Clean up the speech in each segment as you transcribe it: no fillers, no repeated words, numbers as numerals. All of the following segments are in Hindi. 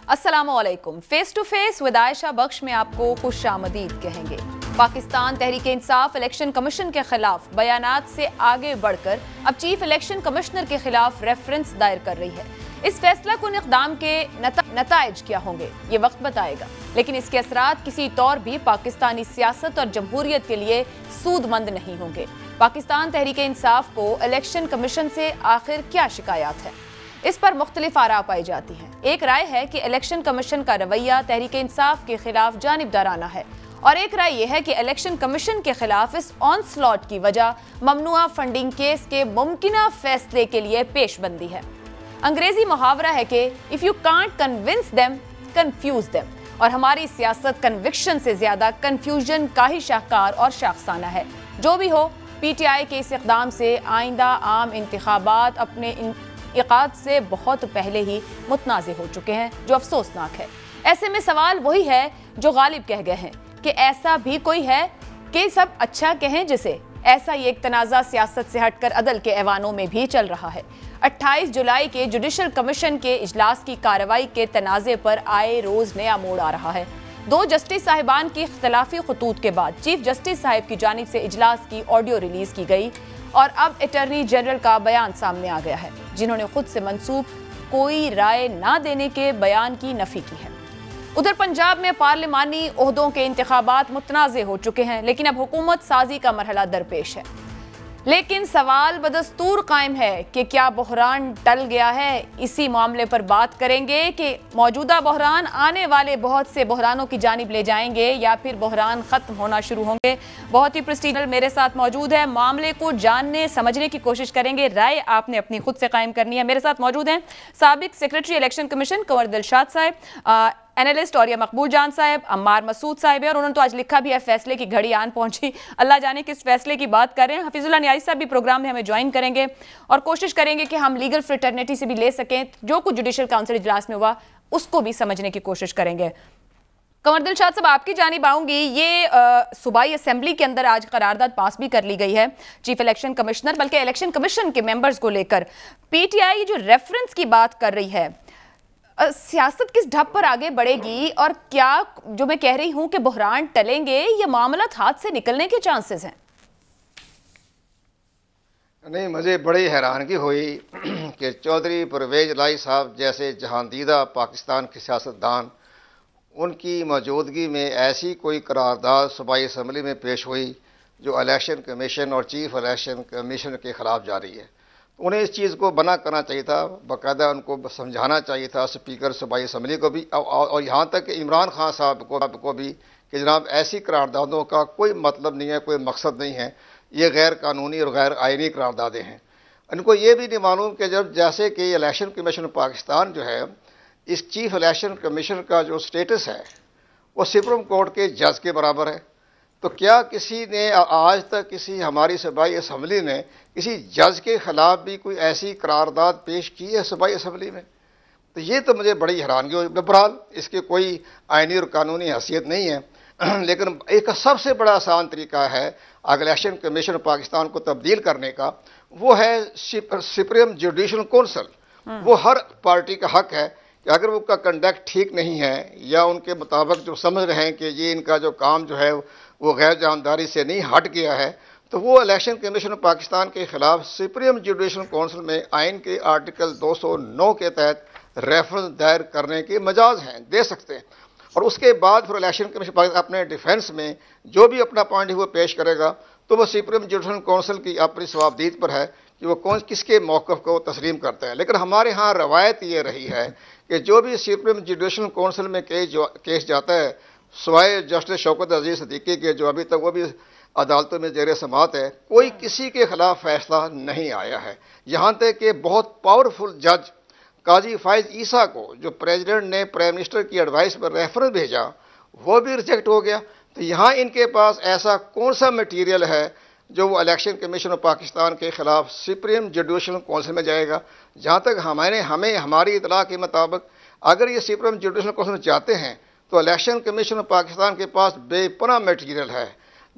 अस्सलामुअलैकुम। Face to face with Ayesha Bakhsh में आपको खुशामदीद कहेंगे। पाकिस्तान तहरीक इंसाफ इलेक्शन कमीशन के खिलाफ बयानात से आगे बढ़कर अब चीफ इलेक्शन कमिश्नर के खिलाफ रेफरेंस दायर कर रही है। इस फैसला कुन इक़दाम के नताइज क्या होंगे ये वक्त बताएगा, लेकिन इसके असरात किसी तौर भी पाकिस्तानी सियासत और जमहूरियत के लिए सूदमंद नहीं होंगे। पाकिस्तान तहरीक इंसाफ को इलेक्शन कमीशन से आखिर क्या शिकायत है, इस पर मुख्तलिफ आरा पाई जाती हैं। एक राय है कि इलेक्शन कमीशन का रवैया तहरीक इंसाफ के खिलाफ जानिबदाराना है, और एक राय यह है कि इलेक्शन कमीशन के खिलाफ इस ऑन स्लॉट की वजह ममनुआ फंडिंग केस के मुमकिना फैसले के लिए पेशबंदी है। अंग्रेजी मुहावरा है कि if you can't convince them confuse them, और हमारी सियासत कन्विक्शन से ज्यादा कंफ्यूजन का ही शाहकार और शाखसाना है। जो भी हो, PTI के इस इक़दाम से आइंदा आम इंतखाबात अपने इक़ाद से बहुत पहले ही मुतनाज़े हो चुके हैं, जो अफसोसनाक है। ऐसे में सवाल वही है जो गालिब कह गए हैं कि ऐसा भी कोई है कि सब अच्छा कहें जिसे। ऐसा ही एक तनाज़ा सियासत से हटकर अदल के ऐवानों में भी चल रहा है। 28 जुलाई के जुडिशल कमीशन के इजलास की कार्रवाई के तनाज़े पर आए रोज़ नया मोड़ आ रहा है। 2 जस्टिस साहिबान की इख्तलाफी खतूत के बाद चीफ जस्टिस साहिब की जानिब से इजलास की ऑडियो रिलीज की गई, और अब अटॉर्नी जनरल का बयान सामने आ गया है, जिन्होंने खुद से मंसूब कोई राय ना देने के बयान की नफी की है। उधर पंजाब में पार्लिमानी ओहदों के इंतखाबात मुतनाज़े हो चुके हैं, लेकिन अब हुकूमत साजी का मरहला दरपेश है। लेकिन सवाल बदस्तूर कायम है कि क्या बहरान टल गया है। इसी मामले पर बात करेंगे कि मौजूदा बहरान आने वाले बहुत से बहरानों की जानिब ले जाएंगे या फिर बहरान खत्म होना शुरू होंगे। बहुत ही प्रेस्टीजियल मेरे साथ मौजूद है, मामले को जानने समझने की कोशिश करेंगे, राय आपने अपनी खुद से कायम करनी है। मेरे साथ मौजूद हैं साबिक secretary election commission Kanwar Dilshad साहब, एनालिस्ट और मकबूल जान साहब, अम्मार मसूद साहब है, और उन्होंने तो आज लिखा भी है फैसले की घड़ी आन पहुंची। अल्लाह जाने किस फैसले की बात कर रहे हैं। हफीजुल्लाह नियाज़ी साहब भी प्रोग्राम में हमें ज्वाइन करेंगे और कोशिश करेंगे कि हम लीगल फ्रेटर्निटी से भी ले सकें, जो कुछ जुडिशल काउंसिल इजलास में हुआ उसको भी समझने की कोशिश करेंगे। कंवर दिलशाद साहब, आपकी जानिब आऊंगी। ये सूबाई असेंबली के अंदर आज करारदाद पास भी कर ली गई है चीफ इलेक्शन कमिश्नर बल्कि इलेक्शन कमीशन के मेंबर्स को लेकर। PTI जो रेफरेंस की बात कर रही है, सियासत किस ढप पर आगे बढ़ेगी, और क्या जो मैं कह रही हूं कि बहरान टलेंगे या मामलात हाथ से निकलने के चांसेस हैं? नहीं, मुझे बड़ी हैरानगी हुई कि चौधरी परवेज लाई साहब जैसे जहांदीदा पाकिस्तान के सियासतदान, उनकी मौजूदगी में ऐसी कोई करारदाद सूबाई असम्बली में पेश हुई जो इलेक्शन कमीशन और चीफ इलेक्शन कमीशन के खिलाफ जारी है। उन्हें इस चीज़ को बना करना चाहिए था, बाकायदा उनको समझाना चाहिए था, स्पीकर सूबाई असम्बली को भी और यहाँ तक कि इमरान खान साहब को भी कि जनाब ऐसी करारदादों का कोई मतलब नहीं है, कोई मकसद नहीं है, ये गैर कानूनी और गैर आइनी करारदादें हैं। इनको ये भी नहीं मालूम कि जब जैसे कि इलेक्शन कमीशन पाकिस्तान जो है, इस चीफ इलेक्शन कमीशन का जो स्टेटस है वो सुप्रीम कोर्ट के जज के बराबर है। तो क्या किसी ने आज तक किसी हमारी सूबाई असम्बली ने किसी जज के खिलाफ भी कोई ऐसी करारदाद पेश की है सूबाई असम्बली में? तो ये तो मुझे बड़ी हैरानगी हुई। बहरहाल इसके कोई आइनी और कानूनी हैसियत नहीं है, लेकिन एक सबसे बड़ा आसान तरीका है इलेक्शन कमीशन पाकिस्तान को तब्दील करने का, वो है सुप्रीम जुडिशल काउंसिल। वो हर पार्टी का हक है कि अगर उनका कंडक्ट ठीक नहीं है या उनके मुताबिक जो समझ रहे हैं कि ये इनका जो काम जो है वो गैर जानदारी से नहीं हट गया है, तो वो इलेक्शन कमीशन पाकिस्तान के खिलाफ सुप्रीम जुडिशल काउंसिल में आइन के आर्टिकल 209 के तहत रेफरेंस दायर करने के मजाज हैं, दे सकते हैं। और उसके बाद फिर इलेक्शन कमीशन पाकिस्तान अपने डिफेंस में जो भी अपना पॉइंट वो पेश करेगा, तो वो सुप्रीम जुडिशल काउंसिल की अपनी सवाबदीद पर है कि वो कौन किसके मौक़िफ़ को तस्लीम करता है। लेकिन हमारे यहाँ रवायत ये रही है कि जो भी सुप्रीम जुडिशल काउंसिल में केस जाता है, सवाए जस्टिस शौकत अजीज सिद्दीकी के जो अभी तक वो भी अदालतों में जेर समात है, कोई किसी के खिलाफ फैसला नहीं आया है। यहाँ तक कि बहुत पावरफुल जज काजी फाइज ईसा को जो प्रेसिडेंट ने प्राइम मिनिस्टर की एडवाइस पर रेफरेंस भेजा, वो भी रिजेक्ट हो गया। तो यहाँ इनके पास ऐसा कौन सा मटीरियल है जो वो इलेक्शन कमीशन ऑफ पाकिस्तान के खिलाफ सुप्रीम जुडिशल काउंसिल में जाएगा? जहाँ तक हमें हमारी इतला के मुताबिक अगर ये सुप्रीम जुडिशल काउंसिल में जाते हैं तो इलेक्शन कमीशन ऑफ पाकिस्तान के पास बेपनाह मटीरियल है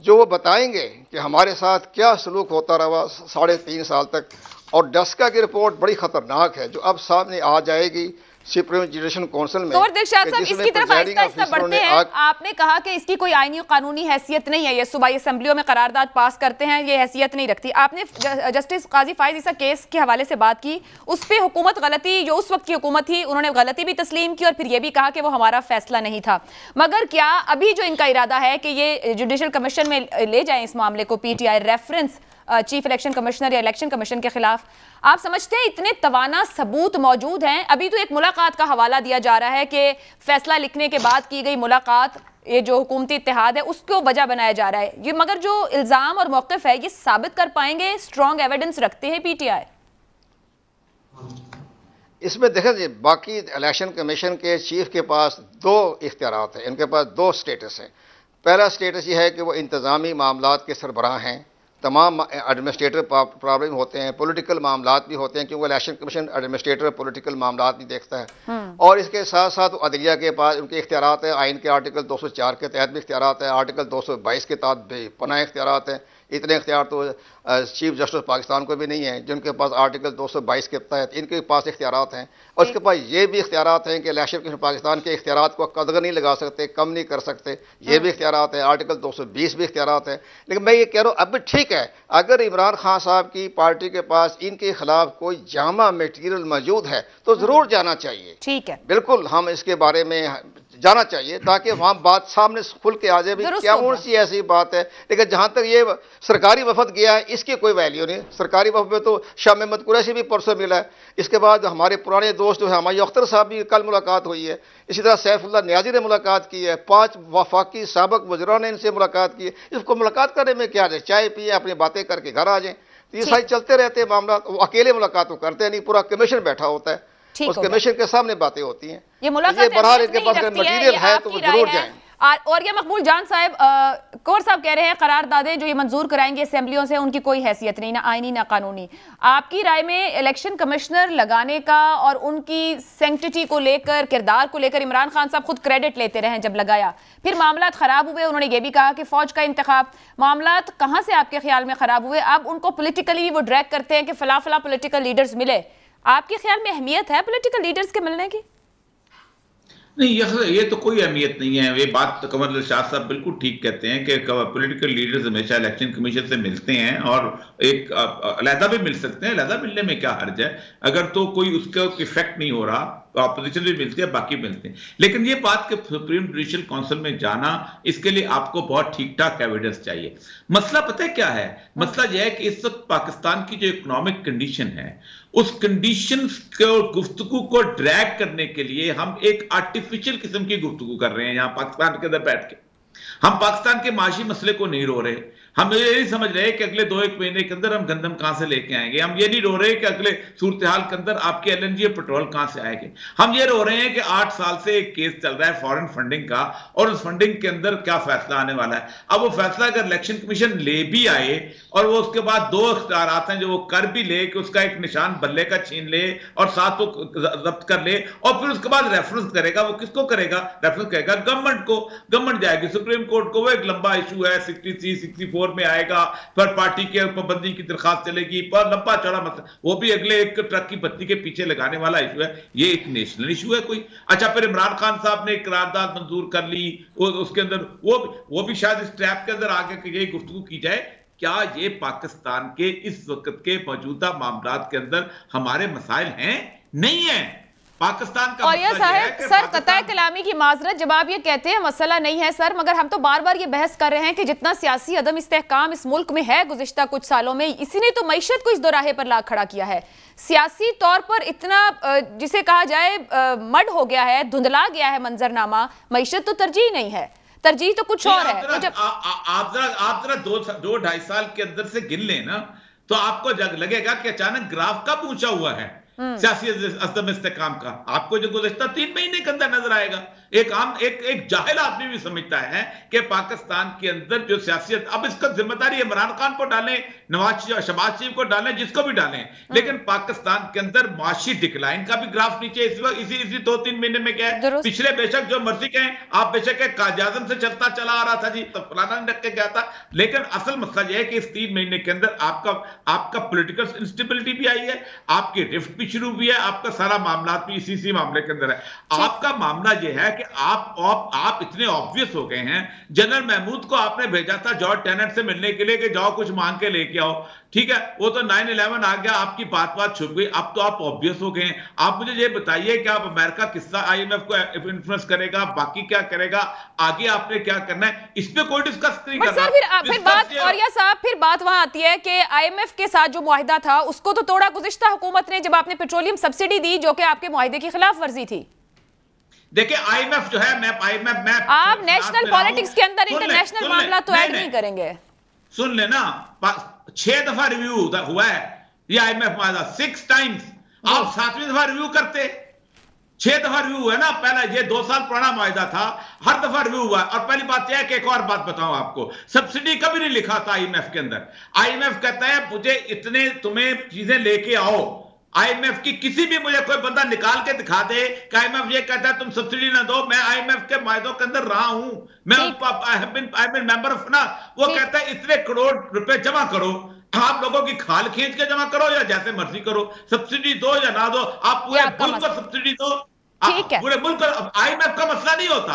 जो वो बताएंगे कि हमारे साथ क्या सलूक होता रहा 3.5 साल तक। और डस्का की रिपोर्ट बड़ी ख़तरनाक है जो अब सामने आ जाएगी सुप्रीम जुडिशल काउंसिल में। तो दिलशाद साहब, इसकी तरफ आहिस्ता आहिस्ता बढ़ते हैं। आपने कहा कि इसकी कोई आईनी और कानूनी हैसियत नहीं है, ये सूबाई असेंबलियों में करारदाद पास करते हैं, ये हैसियत नहीं रखती। आपने जस्टिस काजी फाइज ईसा केस के हवाले से बात की, उस पर हुकूमत गलती, जो उस वक्त की हुकूमत थी, उन्होंने गलती भी तस्लीम की और फिर ये भी कहा कि वो हमारा फैसला नहीं था। मगर क्या अभी जो इनका इरादा है कि ये जुडिशल कमीशन में ले जाएं इस मामले को, PTI reference chief election commissioner या इलेक्शन कमीशन के खिलाफ, आप समझते हैं इतने तवाना सबूत मौजूद हैं? अभी तो एक मुलाकात का हवाला दिया जा रहा है कि फैसला लिखने के बाद की गई मुलाकात, ये जो हुकूमती इत्तेहाद है उसको वजह बनाया जा रहा है ये, मगर जो इल्जाम और मौक़िफ़ है ये साबित कर पाएंगे, स्ट्रॉन्ग एविडेंस रखते हैं पीटीआई? इसमें देखें जी, बाकी इलेक्शन कमीशन के चीफ के पास दो इख्तियारात हैं, इनके पास दो स्टेटस हैं। पहला स्टेटस ये है कि वो इंतज़ामी मामलात के सरबराह हैं, तमाम एडमिनिस्ट्रेटिव प्रॉब्लम होते हैं, पॉलिटिकल मामलात भी होते हैं, क्योंकि इलेक्शन कमीशन एडमिनिस्ट्रेटिव पॉलिटिकल मामलात भी देखता है। और इसके साथ साथ अदलिया के पास उनके इख्तियारात हैं, आइन के आर्टिकल 204 के तहत भी इख्तियारात हैं, आर्टिकल 222 के तहत भी पनाह इख्तियारात हैं। इतने इख्तियार तो चीफ जस्टिस पाकिस्तान को भी नहीं है, जिनके पास आर्टिकल 222 के तहत इनके पास इख्तियारात हैं। और उसके पास ये भी इख्तियारात हैं कि इलेक्शन कमीशन पाकिस्तान के इख्तियारात को कदर नहीं लगा सकते, कम नहीं कर सकते, ये भी इख्तियारात हैं। आर्टिकल 220 भी इख्तियारात हैं। लेकिन मैं ये कह रहा हूँ, अब भी ठीक है, अगर इमरान खान साहब की पार्टी के पास इनके खिलाफ कोई जामा मटीरियल मौजूद है तो जरूर जाना चाहिए। ठीक है, बिल्कुल हम इसके बारे में जाना चाहिए ताकि वहां बात सामने खुल के आ जाए भी क्या कौन सी ऐसी बात है। लेकिन जहां तक ये सरकारी वफद गया है, इसकी कोई वैल्यू नहीं। सरकारी वफद में तो शाह महमूद कुरैशी भी परसों मिला है, इसके बाद हमारे पुराने दोस्त जो है हमारी अख्तर साहब भी कल मुलाकात हुई है, इसी तरह सैफुल्लाह नियाजी ने मुलाकात की है, 5 वफाकी साबिक वज़रा ने इनसे मुलाकात की है। इसको मुलाकात करने में क्या है, चाय पिए, अपनी बातें करके घर आ जाएं। तो ये सारे चलते रहते हैं मामला। वो अकेले मुलाकात तो करते नहीं, पूरा कमीशन बैठा होता है, उस कमीशन के सामने बातें होती हैं। ये मुलाकात बहरहाल इनके पास मटीरियल है तो वो जरूर जाएं। और ये मकबूल जान साहब, कौर साहब कह रहे हैं करारदादें जो ये मंजूर कराएंगे असेंबलियों से उनकी कोई हैसियत नहीं, ना आईनी ना कानूनी। आपकी राय में इलेक्शन कमिश्नर लगाने का और उनकी सैंक्टिटी को लेकर, किरदार को लेकर इमरान खान साहब खुद क्रेडिट लेते रहे जब लगाया, फिर मामलात खराब हुए, उन्होंने ये भी कहा कि फौज का इंतखाब, मामलात कहाँ से आपके ख्याल में खराब हुए? अब उनको पोलिटिकली वो ड्रैग करते हैं कि फला फला पोलिटिकल लीडर्स मिले। आपके ख्याल में अहमियत है पोलिटिकल लीडर्स के मिलने की? नहीं, ये तो कोई अहमियत नहीं है। ये बात कमर दिलशाद साहब बिल्कुल ठीक कहते हैं कि पॉलिटिकल लीडर्स हमेशा इलेक्शन कमीशन से मिलते हैं और एक अलहदा भी मिल सकते हैं। अलहदा मिलने में क्या हर्ज है, अगर तो कोई उसका इफेक्ट नहीं हो रहा। अपोजिशन भी मिलती है, बाकी मिलते हैं। लेकिन ये बात कि सुप्रीम जुडिशल काउंसिल में जाना, इसके लिए आपको बहुत ठीक ठाक एविडेंस चाहिए। मसला पता है क्या है? मसला यह है कि इस वक्त पाकिस्तान की जो इकोनॉमिक कंडीशन है, उस कंडीशन को गुफ्तगू को ड्रैग करने के लिए हम एक आर्टिफिशियल किस्म की गुफ्तगू कर रहे हैं यहां पाकिस्तान के अंदर बैठ के। हम पाकिस्तान के माशी मसले को नहीं रो रहे, हम ये नहीं समझ रहे कि अगले 2-1 महीने के अंदर हम गंदम कहां से लेके आएंगे, हम ये नहीं रो रहे कि अगले सूरत हाल के अंदर आपके एलएनजी पेट्रोल कहां से आएंगे। हम ये रो रहे हैं कि 8 साल से एक केस चल रहा है फॉरेन फंडिंग का, और उस फंडिंग के अंदर क्या फैसला आने वाला है। अब वो फैसला अगर इलेक्शन कमीशन ले भी आए और वो उसके बाद 2 इख्तियारात हैं जो वो कर भी ले कि उसका एक निशान बल्ले का छीन ले और साथ वो जब्त कर ले, और फिर उसके बाद रेफरेंस करेगा, वो किसको करेगा? रेफरेंस करेगा गवर्नमेंट को। गवर्नमेंट जाएगी सुप्रीम कोर्ट को, वो एक लंबा इशू है, 63, 64 में आएगा, पर पार्टी के पाबंदी की दरखास्त चलेगी, पर लंबा चौड़ा मसला, वो भी अगले एक ट्रक की बत्ती के पीछे लगाने वाला इशू है। ये एक नेशनल इशू है कोई। अच्छा, फिर इमरान खान साहब ने एक करारदाद मंजूर कर ली, उसके अंदर वो भी शायद इस ट्रैप के अंदर आगे यही गुफ्तगू की जाए, क्या ये पाकिस्तान के इस वक्त के मौजूदा मामलात के अंदर हमारे मसाइल हैं? नहीं है। पाकिस्तान का और ये साहब सर कतई कलामी की माजरत, जब आप ये कहते हैं मसला नहीं है सर, मगर हम तो बार बार ये बहस कर रहे हैं कि जितना सियासी अदम इस्तेहकाम इस मुल्क में है गुज़िश्ता कुछ सालों में, इसी ने तो मईशत को इस दोराहे पर ला खड़ा किया है। सियासी तौर पर इतना जिसे कहा जाए मड हो गया है, धुंधला गया है मंजरनामा, मईशत तो तरजीह नहीं है, तरजीह तो कुछ और है। तो जब आप जरा 2-2.5 साल के अंदर से गिन लें ना, तो आपको लगेगा कि अचानक ग्राफ कब ऊंचा हुआ है सियासी अदम इस्तेहकाम का। आपको जो गुज़िश्ता 3 महीने के अंदर नजर आएगा। एक जाहिल आदमी भी समझता है कि पाकिस्तान के अंदर जो सियासत, अब इसका जिम्मेदारी इमरान खान को डालें, शहबाज शरीफ को डालें, जिसको भी डालें, लेकिन पाकिस्तान के अंदर माशी डिक्लाइन का भी ग्राफ नीचे इस वक्त इसी 2-3 महीने में क्या है। पिछले बेशक जो मर्जी कहें आप, बेशक काज़ाज़म से चलता चला आ रहा था जी, तो फलाना रख के गया था, लेकिन असल मसला यह है कि इस 3 महीने के अंदर आपका पॉलिटिकल इंस्टेबिलिटी भी आई है, आपकी रिफ्ट भी शुरू हुई है, आपका सारा मामला भी इसी मामले के अंदर है। आपका मामला यह है कि आप इतने ऑब्वियस हो गए हैं। जनरल महमूद को आपने भेजा था जॉर्ज टेनेट से मिलने के लिए कि जाओ कुछ मांग के लेके आओ, ठीक है, वो तो 9/11 आ गया, आपकी बात छुप गई। अब तो आप ऑब्वियस हो गए हैं। आप मुझे ये बताइए कि आप अमेरिका किस तरह IMF को इन्फ्लुएंस करेगा, बाकी क्या करेगा, आगे आपने क्या करना है, इस पे कोई डिस्कस नहीं कर रहा। फिर बात औरिया साहब, फिर बात वहां आती है कि IMF के साथ जो मुआहिदा था उसको तो तोड़ा गुज़िश्ता हुकूमत ने, जब आपने पेट्रोलियम सब्सिडी दी जो कि आपके मुआहिदे की खिलाफ वर्जी थी। देखिए IMF जो है, आप नेशनल पॉलिटिक्स के अंदर इंटरनेशनल मामला तो ऐड नहीं करेंगे। सुन लेना, 6 दफा रिव्यू हुआ है ये IMF मामला, 6 टाइम्स। आप 7वीं दफा रिव्यू करते, 6 दफा रिव्यू हुआ ना। पहला ये 2 साल पुराना मुआहिदा था, हर दफा रिव्यू हुआ। और पहली बात यह है कि एक और बात बताऊं आपको, सब्सिडी कभी नहीं लिखा था IMF के अंदर। IMF कहता है मुझे इतने तुम्हें चीजें लेके आओ। IMF की किसी भी, मुझे कोई बंदा निकाल के दिखा दे कि IMF ये कहता है तुम सब्सिडी ना दो। मैं IMF के मुआहिदों के अंदर रहा हूं, मैं I have been member of ना। वो कहता है इतने करोड़ रुपए जमा करो, आप लोगों की खाल खींच के जमा करो या जैसे मर्जी करो, सब्सिडी दो या ना दो, आप पूरे मुल्क को सब्सिडी दो, पूरे मुल्क। IMF का मसला नहीं होता।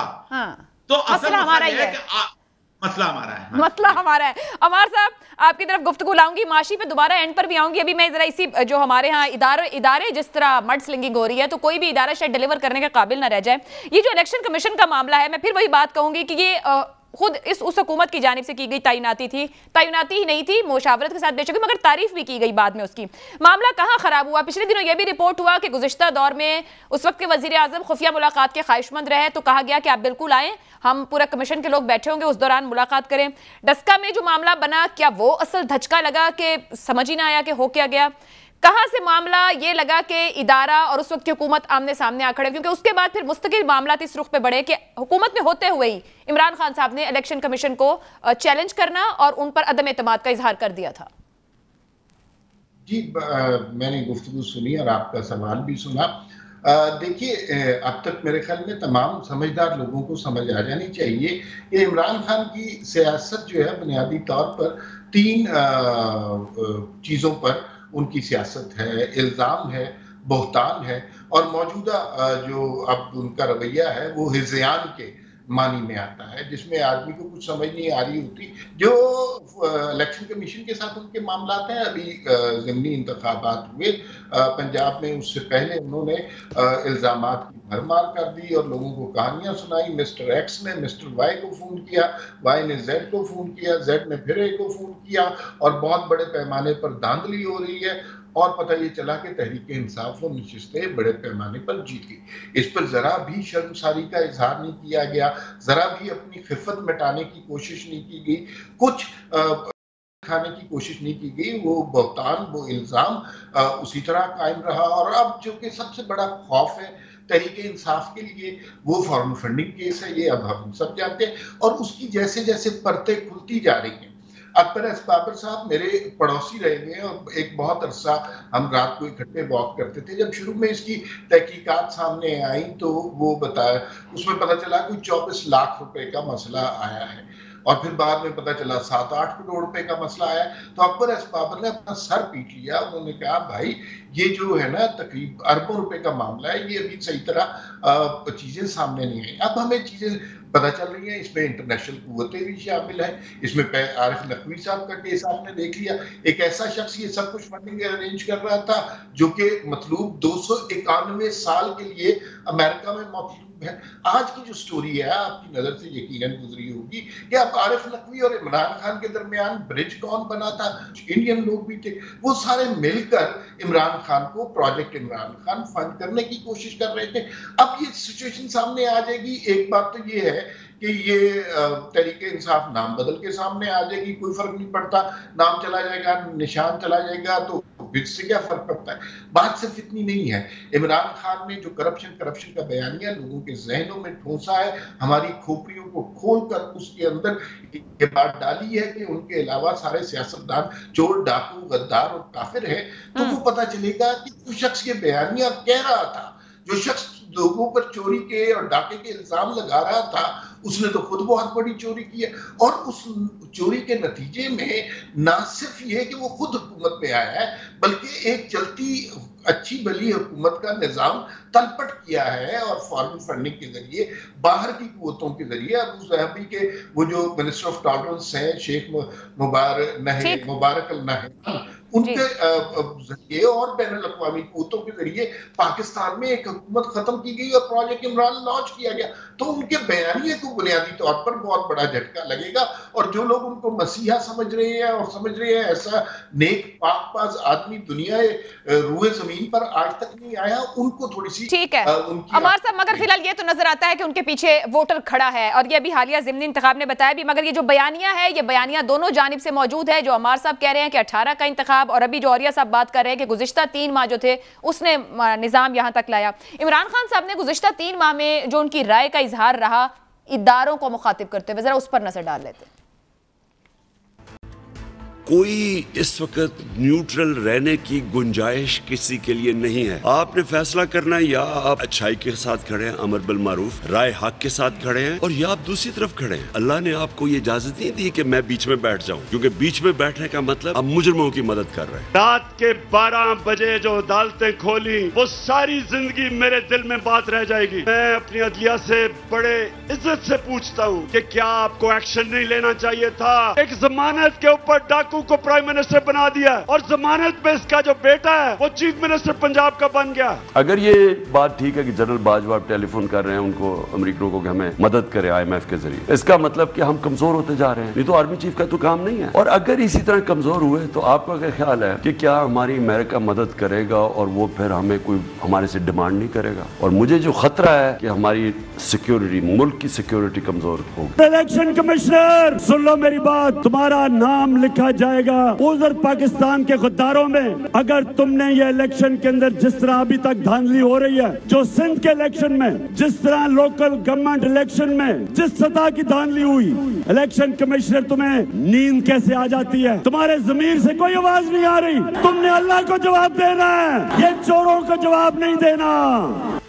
तो असल मसला यह है कि मसला हमारा है। मसला हमारा है। अमार साहब, आपकी तरफ गुफ्तगू लाऊंगी, माशी पे दोबारा एंड पर भी आऊंगी। अभी मैं जरा इसी जो हमारे यहाँ इदारे जिस तरह मड स्लिंगिंग हो रही है, तो कोई भी इदारा शायद डिलीवर करने के काबिल ना रह जाए। ये जो इलेक्शन कमीशन का मामला है, मैं फिर वही बात कहूंगी कि ये खुद उस हुकूमत की जानिब से की गई तैनाती थी, तैनाती ही नहीं थी, मुशावरत के साथ बेचोगे, मगर तारीफ भी की गई बाद में उसकी। मामला कहाँ खराब हुआ? पिछले दिनों यह भी रिपोर्ट हुआ कि गुज़िश्ता दौर में उस वक्त के वजीर आज़म खुफिया मुलाकात के ख्वाहिशमंद रहे, तो कहा गया कि आप बिल्कुल आएँ, हम पूरा कमीशन के लोग बैठे होंगे, उस दौरान मुलाकात करें। डस्का में जो मामला बना, क्या वो असल धचका लगा कि समझ ही ना आया कि हो क्या गया? कहां से मामला ये लगा कि इदारा और उस वक्त की हुकूमत आमने सामने आ खड़े? क्योंकि उसके बाद फिर मुस्तकिल मामला इस रुख पे बढ़े कि हुकूमत में होते हुए ही इमरान खान साहब ने इलेक्शन कमीशन को चैलेंज करना और उन पर अदम एतमाद का इजहार कर दिया था। जी, मैंने गुफ्तगू सुनी और आपका सवाल भी सुना। देखिए, अब तक मेरे ख्याल में तमाम समझदार लोगों को समझ आ जानी चाहिए कि इमरान खान की सियासत जो है बुनियादी तौर पर 3 चीज़ों पर उनकी सियासत है। इल्ज़ाम है, बहतान है, और मौजूदा जो अब उनका रवैया है वो हिज़यान के मानी में आता है, जिसमें आदमी को कुछ समझ नहीं आ रही होती। जो इलेक्शन कमीशन के साथ उनके मामला हैं, अभी ज़िमनी इंतखाबात हुए पंजाब में, उससे पहले उन्होंने इल्ज़ामात की भरमार कर दी और लोगों को कहानियां सुनाई। मिस्टर एक्स ने मिस्टर वाई को फ़ोन किया, वाई ने जेड को फ़ोन किया, जेड ने फिर ए को फ़ोन किया, और बहुत बड़े पैमाने पर धांधली हो रही है। और पता ये चला कि तहरीक इंसाफ वो नशिस्तें बड़े पैमाने पर जीत गई। इस पर जरा भी शर्मसारी का इजहार नहीं किया गया, जरा भी अपनी खिफत मिटाने की कोशिश नहीं की गई, कुछ खाने की कोशिश नहीं की गई। वो बहतान, वो इल्ज़ाम उसी तरह कायम रहा। और अब जो कि सबसे बड़ा खौफ है तहरीक इंसाफ के लिए, वो फॉरेन फंडिंग केस है। ये अब हम सब जानते हैं, और उसकी जैसे जैसे परतें खुलती जा रही हैं। अकबर बाबर साहब मेरे पड़ोसी रहे हैं और एक बहुत अरसा हम रात को इकट्ठे वॉक करते थे। जब शुरू में इसकी तहकीकात सामने आई तो वो बताया, उसमें पता चला कोई 24 लाख रुपए का मसला आया है, और फिर बाद में पता चला 7-8 करोड़ रुपए का मसला आया। तो अकबर बाबर ने अपना सर पीट लिया। उन्होंने कहा भाई ये जो है ना तकरीब अरबों रुपए का मामला है, ये अभी सही तरह चीजें सामने नहीं आई। अब हमें चीजें पता चल रही हैं, इसमें इंटरनेशनल कुव्वतें भी शामिल है। इसमें आरिफ नकवी साहब का केस आपने देख लिया, एक ऐसा शख्स ये सब कुछ फंडिंग अरेंज कर रहा था जो कि मतलब 291 साल के लिए अमेरिका में मौजूद है। आज की जो स्टोरी है आपकी नजर से यकीनन गुजरी होगी कि अब आरिफ नकवी और इमरान खान के दरमियान ब्रिज कौन बना था? इंडियन लोग भी थे, वो सारे मिलकर इमरान खान को प्रोजेक्ट इमरान खान फंड करने की कोशिश कर रहे थे। अब ये सिचुएशन सामने आ जाएगी। एक बात तो ये है कि ये तहरीके इंसाफ नाम बदल के सामने आ जाएगी, कोई फर्क नहीं पड़ता, नाम चला जाएगा, निशान चला जाएगा, तो इससे क्या फर्क पड़ता है? बात सिर्फ इतनी नहीं है। इमरान खान ने जो करप्शन का बयानिया लोगों के जहनों में ठोसा है, हमारी खोपड़ियों को खोलकर उसके अंदर ये बात डाली है कि उनके अलावा सारे सियासतदान चोर, डाकू, गद्दार और काफिर है। तो वो पता चलेगा कि उस शख्स के बयानिया कह रहा था, जो शख्स लोगों पर चोरी के और डाके के इल्जाम लगा रहा था, उसने तो खुद बहुत बड़ी चोरी की है। और उस चोरी के नतीजे में ना सिर्फ ये कि वो खुद हुकूमत में आया है, बल्कि एक चलती अच्छी भली हुकूमत का निजाम तलपट किया है और फॉरेन फंडिंग के जरिए, बाहर की कुव्वतों के जरिए। अबू ज़हबी के वो जो मिनिस्टर ऑफ टॉलरेंस हैं, शेख मुबारक अल नहयान, उनके जरिए और बैनुल अक़वामी कुव्वतों के जरिए पाकिस्तान में एक हुकूमत खत्म की गई और प्रोजेक्ट इमरान लॉन्च किया गया। तो उनके बयानिए को बुनियादी तौर पर बहुत बड़ा झटका लगेगा, और जो लोग उनको मसीहा समझ रहे हैं और समझ रहे हैं ऐसा नेक पाकबाज आदमी दुनिया रूए जमीन पर आज तक नहीं आया, उनको थोड़ी सी ठीक है अमार साहब। मगर फिलहाल ये तो नजर आता है कि उनके पीछे वोटर खड़ा है, और ये भी हालिया ज़िमनी इंतखाब ने बताया भी। मगर ये जो बयानिया है, ये बयानिया दोनों जानिब से मौजूद है। जो अमार साहब कह रहे हैं कि 18 का इंतखाब, और अभी जो औरिया साहब बात कर रहे हैं कि गुज़िश्ता 3 माह जो थे उसने निज़ाम यहाँ तक लाया। इमरान खान साहब ने गुज़िश्ता 3 माह में जो उनकी राय का इजहार रहा इदारों को मुखातिब करते हुए, जरा उस पर नजर डाल लेते हैं। कोई इस वक्त न्यूट्रल रहने की गुंजाइश किसी के लिए नहीं है। आपने फैसला करना है, या आप अच्छाई के साथ खड़े हैं, अमर बिल मारूफ राय हक के साथ खड़े हैं, और या आप दूसरी तरफ खड़े हैं। अल्लाह ने आपको ये इजाजत नहीं दी कि मैं बीच में बैठ जाऊं, क्योंकि बीच में बैठने का मतलब आप मुजरिमों की मदद कर रहे हैं। रात के 12 बजे जो अदालतें खोली, वो सारी जिंदगी मेरे दिल में बात रह जाएगी। मैं अपनी अदलिया से बड़े इज्जत से पूछता हूँ कि क्या आपको एक्शन नहीं लेना चाहिए था? एक जमानत के ऊपर डाकू को प्राइम मिनिस्टर बना दिया, और जमानत पे इसका जो बेटा है वो चीफ मिनिस्टर पंजाब का बन गया। अगर ये बात ठीक है कि जनरल बाजवा टेलीफोन कर रहे हैं उनको, अमेरिकनों को, कि हमें मदद करे IMF के जरिए, इसका मतलब कि हम कमजोर होते जा रहे हैं। नहीं तो आर्मी चीफ का तो काम नहीं है। और अगर इसी तरह कमजोर हुए तो आपका क्या ख्याल है कि क्या हमारी अमेरिका मदद करेगा और वो फिर हमें कोई हमारे से डिमांड नहीं करेगा? और मुझे जो खतरा है कि हमारी सिक्योरिटी, मुल्क की सिक्योरिटी कमजोर होगी। इलेक्शन कमिश्नर सुन लो मेरी बात, तुम्हारा नाम लिखा जाएगा उधर पाकिस्तान के गद्दारों में। अगर तुमने ये इलेक्शन के अंदर जिस तरह अभी तक धांधली हो रही है, जो सिंध के इलेक्शन में, जिस तरह लोकल गवर्नमेंट इलेक्शन में जिस सतह की धांधली हुई, इलेक्शन कमिश्नर तुम्हें नींद कैसे आ जाती है? तुम्हारे जमीर से कोई आवाज नहीं आ रही? तुमने अल्लाह को जवाब देना है, ये चोरों को जवाब नहीं देना।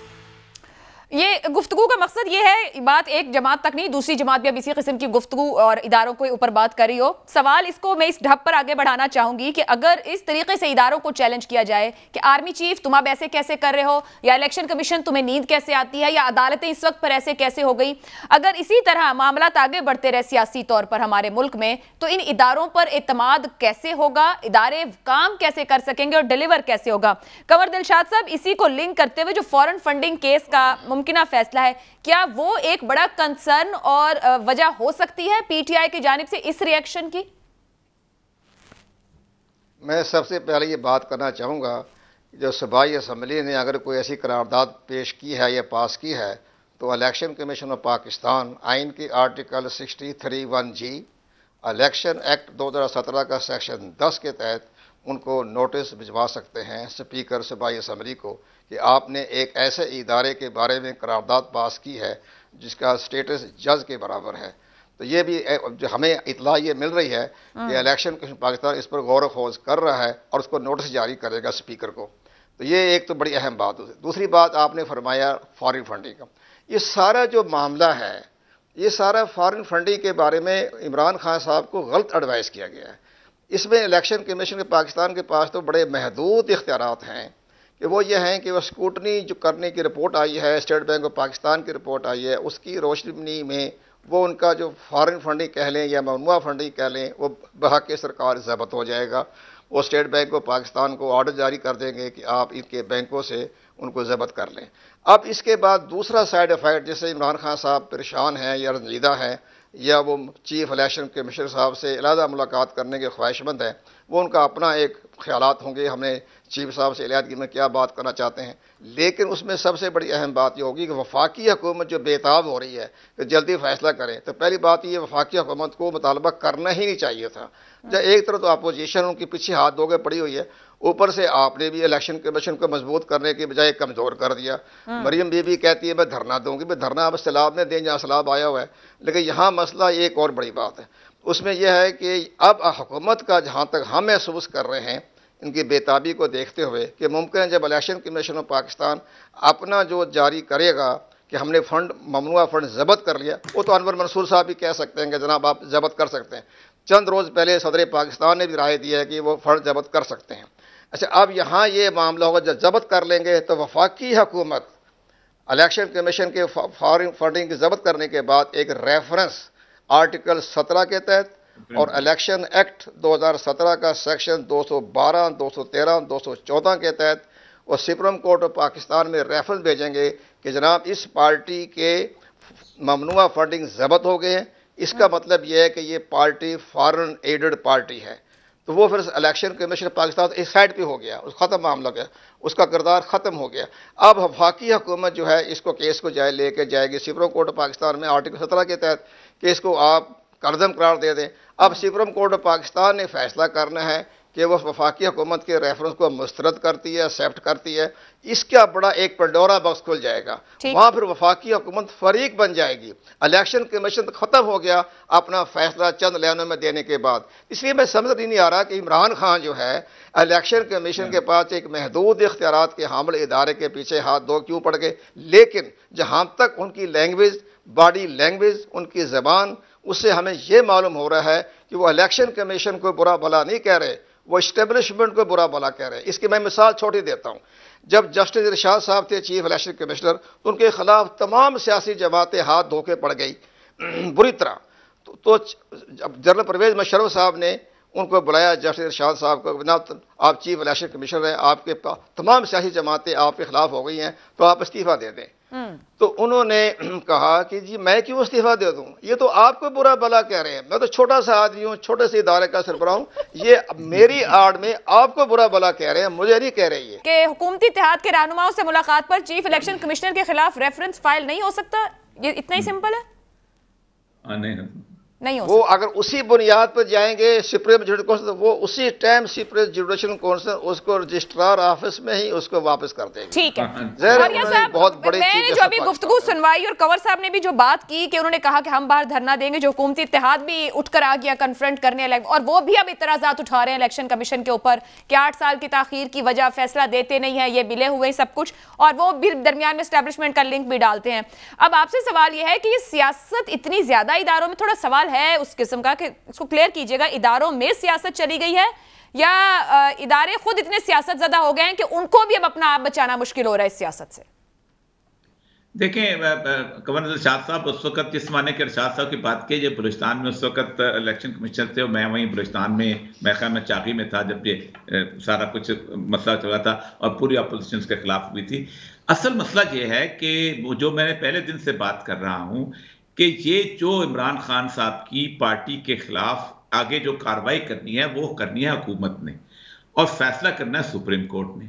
ये गुफ्तगू का मकसद ये है, बात एक जमात तक नहीं, दूसरी जमात भी अब इसी किस्म की गुफ्तगू और इदारों के ऊपर बात कर रही हो। सवाल इसको मैं इस ढप पर आगे बढ़ाना चाहूंगी कि अगर इस तरीके से इदारों को चैलेंज किया जाए कि आर्मी चीफ तुम अब ऐसे कैसे कर रहे हो, या इलेक्शन कमीशन तुम्हें नींद कैसे आती है, या अदालतें इस वक्त पर ऐसे कैसे हो गई, अगर इसी तरह मामला आगे बढ़ते रहे सियासी तौर पर हमारे मुल्क में, तो इन इदारों पर एतमाद कैसे होगा, इदारे काम कैसे कर सकेंगे और डिलीवर कैसे होगा? कंवर दिलशाद साहब, इसी को लिंक करते हुए जो फॉरेन फंडिंग केस का मुमकिना फैसला है, क्या वो एक बड़ा कंसर्न और वजह हो सकती है PTI की जानिब से इस रिएक्शन की? मैं सबसे पहले ये बात करना चाहूँगा, जो सूबाई असम्बली ने अगर कोई ऐसी करारदाद पेश की है या पास की है, तो इलेक्शन कमीशन ऑफ पाकिस्तान आइन के आर्टिकल 63(1)G, इलेक्शन एक्ट 2017 का सेक्शन 10 के तहत उनको नोटिस भिजवा सकते हैं स्पीकर सूबाई असम्बली को कि आपने एक ऐसे इदारे के बारे में करारदाद पास की है जिसका स्टेटस जज के बराबर है। तो ये भी जो हमें इतला ये मिल रही है कि इलेक्शन कमीशन पाकिस्तान इस पर गौर खोज कर रहा है और उसको नोटिस जारी करेगा स्पीकर को। तो ये एक तो बड़ी अहम बात है। दूसरी बात आपने फरमाया फॉरेन फंडिंग का, ये सारा जो मामला है, ये सारा फॉरेन फंडिंग के बारे में इमरान खान साहब को गलत एडवाइस किया गया है। इसमें इलेक्शन कमीशन के पाकिस्तान के पास तो बड़े महदूद इख्तियारात हैं कि वो ये हैं कि वो स्कूटनी जो करने की रिपोर्ट आई है, स्टेट बैंक ऑफ पाकिस्तान की रिपोर्ट आई है, उसकी रोशनी में वो उनका जो फॉरेन फंडिंग कह लें या ममनुआ फंडिंग कह लें, वो बहक सरकार ज़ब्त हो जाएगा। वो स्टेट बैंक ऑफ पाकिस्तान को ऑर्डर जारी कर देंगे कि आप इनके बैंकों से उनको ज़ब्त कर लें। अब इसके बाद दूसरा साइड इफेक्ट, जैसे इमरान खान साहब परेशान हैं या रंजीदा हैं, या वो चीफ इलेक्शन कमिश्नर साहब से अलहदा मुलाकात करने के ख्वाहिशमंद हैं, वो उनका अपना एक ख्यालात होंगे, हमने चीफ साहब से अलहदगी में क्या बात करना चाहते हैं। लेकिन उसमें सबसे बड़ी अहम बात यह होगी कि वफाकी हुकूमत जो बेताब हो रही है कि जल्दी फैसला करें, तो पहली बात ये वफाकी हुकूमत को मुतालबा करना ही नहीं चाहिए था। जब एक तरफ तो अपोजिशन उनके पीछे हाथ धोके पड़ी हुई है, ऊपर से आपने भी इलेक्शन कमीशन को मजबूत करने के बजाय कमजोर कर दिया। मरियम बीबी कहती है मैं धरना दूंगी, मैं धरना अब सैलाब में दें जहाँ सैलाब आया हुआ है। लेकिन यहाँ मसला एक और बड़ी बात है, उसमें यह है कि अब हुकूमत का जहाँ तक हम महसूस कर रहे हैं इनकी बेताबी को देखते हुए कि मुमकिन है जब इलेक्शन कमीशन ऑफ पाकिस्तान अपना जो जारी करेगा कि हमने फंड ममनुआ फंड जब्त कर लिया, वो तो अनवर मंसूर साहब भी कह सकते हैं कि जनाब आप जब्त कर सकते हैं। चंद रोज़ पहले सदर पाकिस्तान ने भी राय दी है कि वो फंड जब्त कर सकते हैं। अच्छा, अब यहाँ ये मामला होगा जब जब्त कर लेंगे तो वफाकी हुकूमत इलेक्शन कमीशन के फॉरेन फंडिंग की जब्त करने के बाद एक रेफरेंस आर्टिकल 17 के तहत और इलेक्शन एक्ट 2017 का सेक्शन 212, 213, 214 के तहत वो सुप्रीम कोर्ट ऑफ पाकिस्तान में रेफरेंस भेजेंगे कि जनाब इस पार्टी के ममनुआ फंडिंग जब्त हो गए हैं, इसका मतलब यह है कि ये पार्टी फॉरेन एडेड पार्टी है। तो वो फिर इलेक्शन कमीशन पाकिस्तान एक साइड पे हो गया, उस ख़त्म मामला गया, उसका किरदार ख़त्म हो गया। अब वफाकी हुकूमत जो है इसको केस को लेके जाएगी सुप्रीम कोर्ट ऑफ पाकिस्तान में आर्टिकल 17 के तहत कि इसको आप करदम करार दे दें। अब सुप्रीम कोर्ट ऑफ पाकिस्तान ने फैसला करना है कि वह वफाकी हुकूमत के रेफरेंस को मुस्तरद करती है, एक्सेप्ट करती है। इसका बड़ा एक पंडोरा बॉक्स खुल जाएगा, वहाँ फिर वफाकी हुकूमत फरीक बन जाएगी। इलेक्शन कमीशन तो ख़त्म हो गया अपना फैसला चंद लाइनों में देने के बाद। इसलिए मैं समझ नहीं आ रहा कि इमरान खान जो है इलेक्शन कमीशन के पास एक महदूद इख्तियारात के हामिल इदारे के पीछे हाथ धो क्यों पड़ गए। लेकिन जहाँ तक उनकी लैंग्वेज, बॉडी लैंग्वेज, उनकी ज़बान, उससे हमें यह मालूम हो रहा है कि वो इलेक्शन कमीशन को बुरा भला नहीं कह रहे, वो इस्टेब्लिशमेंट को बुरा भला कह रहे हैं। इसकी मैं मिसाल छोटी देता हूँ। जब जस्टिस इरशाद साहब थे चीफ इलेक्शन कमिश्नर, तो उनके खिलाफ तमाम सियासी जमातें हाथ धोके पड़ गई बुरी तरह। तो जब जनरल परवेज मुशर्रफ साहब ने उनको बुलाया, जस्टिस इरशाद साहब को, ना आप चीफ इलेक्शन कमिश्नर हैं, आपके तमाम सियासी जमातें आपके खिलाफ हो गई हैं, तो आप इस्तीफा दे दें। तो उन्होंने कहा कि जी मैं क्यों इस्तीफा दे दूं, ये तो आपको बुरा भला कह रहे हैं, मैं तो छोटा सा आदमी हूं, छोटे से इदारे का सरबराह हूं, ये मेरी आड़ में आपको बुरा भला कह रहे हैं, मुझे नहीं कह रही है। कि हुकूमती इत्तेहाद के रहनुमाओं से मुलाकात पर चीफ इलेक्शन कमिश्नर के खिलाफ रेफरेंस फाइल नहीं हो सकता, ये इतना ही सिंपल है? नहीं हो वो अगर उसी बुनियाद पर जाएंगे सुप्रीम जुडिशल काउंसिल, वो उसी टाइम सुप्रीम जुडिशल काउंसिल उसको रजिस्ट्रार ऑफिस में ही उसको वापस कर देंगे। ठीक है, बहुत बड़ी मैंने जो अभी गुफ्तगू सुनवाई और कंवर साहब ने भी जो बात की कि उन्होंने कहा कि हम बाहर धरना देंगे, जो हुकूमती इत्तेहाद भी उठकर आ गया कन्फ्रंट करने, और वो भी अब इतराजात उठा रहे हैं इलेक्शन कमीशन के ऊपर कि 8 साल की ताखीर की वजह फैसला देते नहीं है, ये मिले हुए सब कुछ, और वो भी दरमियान में एस्टैब्लिशमेंट का लिंक भी डालते हैं। अब आपसे सवाल यह है कि ये सियासत इतनी ज्यादा इदारों में, थोड़ा सवाल है उस किस्म का कि इसको क्लियर कीजिएगा, इदारों में सियासत चली गई है या इदारे खुद इतने सियासत ज़्यादा हो गए हैं कि उनको भी अब अपना आप बचाना मुश्किल हो रहा है इस सियासत से? देखें, कंवर इरशाद साहब उस वक्त, जिस माने के इरशाद साहब की बात की, जब बलूचिस्तान में उस वक्त इलेक्शन कमीशन थे, मैं वहीं बलूचिस्तान में, मैं ख्याल में चाकी में था जब ये सारा कुछ मसला चला था और पूरी अपोजिशन के खिलाफ हुई थी। असल मसला ये है कि जो मैंने पहले दिन से बात कर रहा हूं कि ये जो इमरान खान साहब की पार्टी के खिलाफ आगे जो कार्रवाई करनी है वो करनी है हुकूमत ने, और फैसला करना है सुप्रीम कोर्ट ने।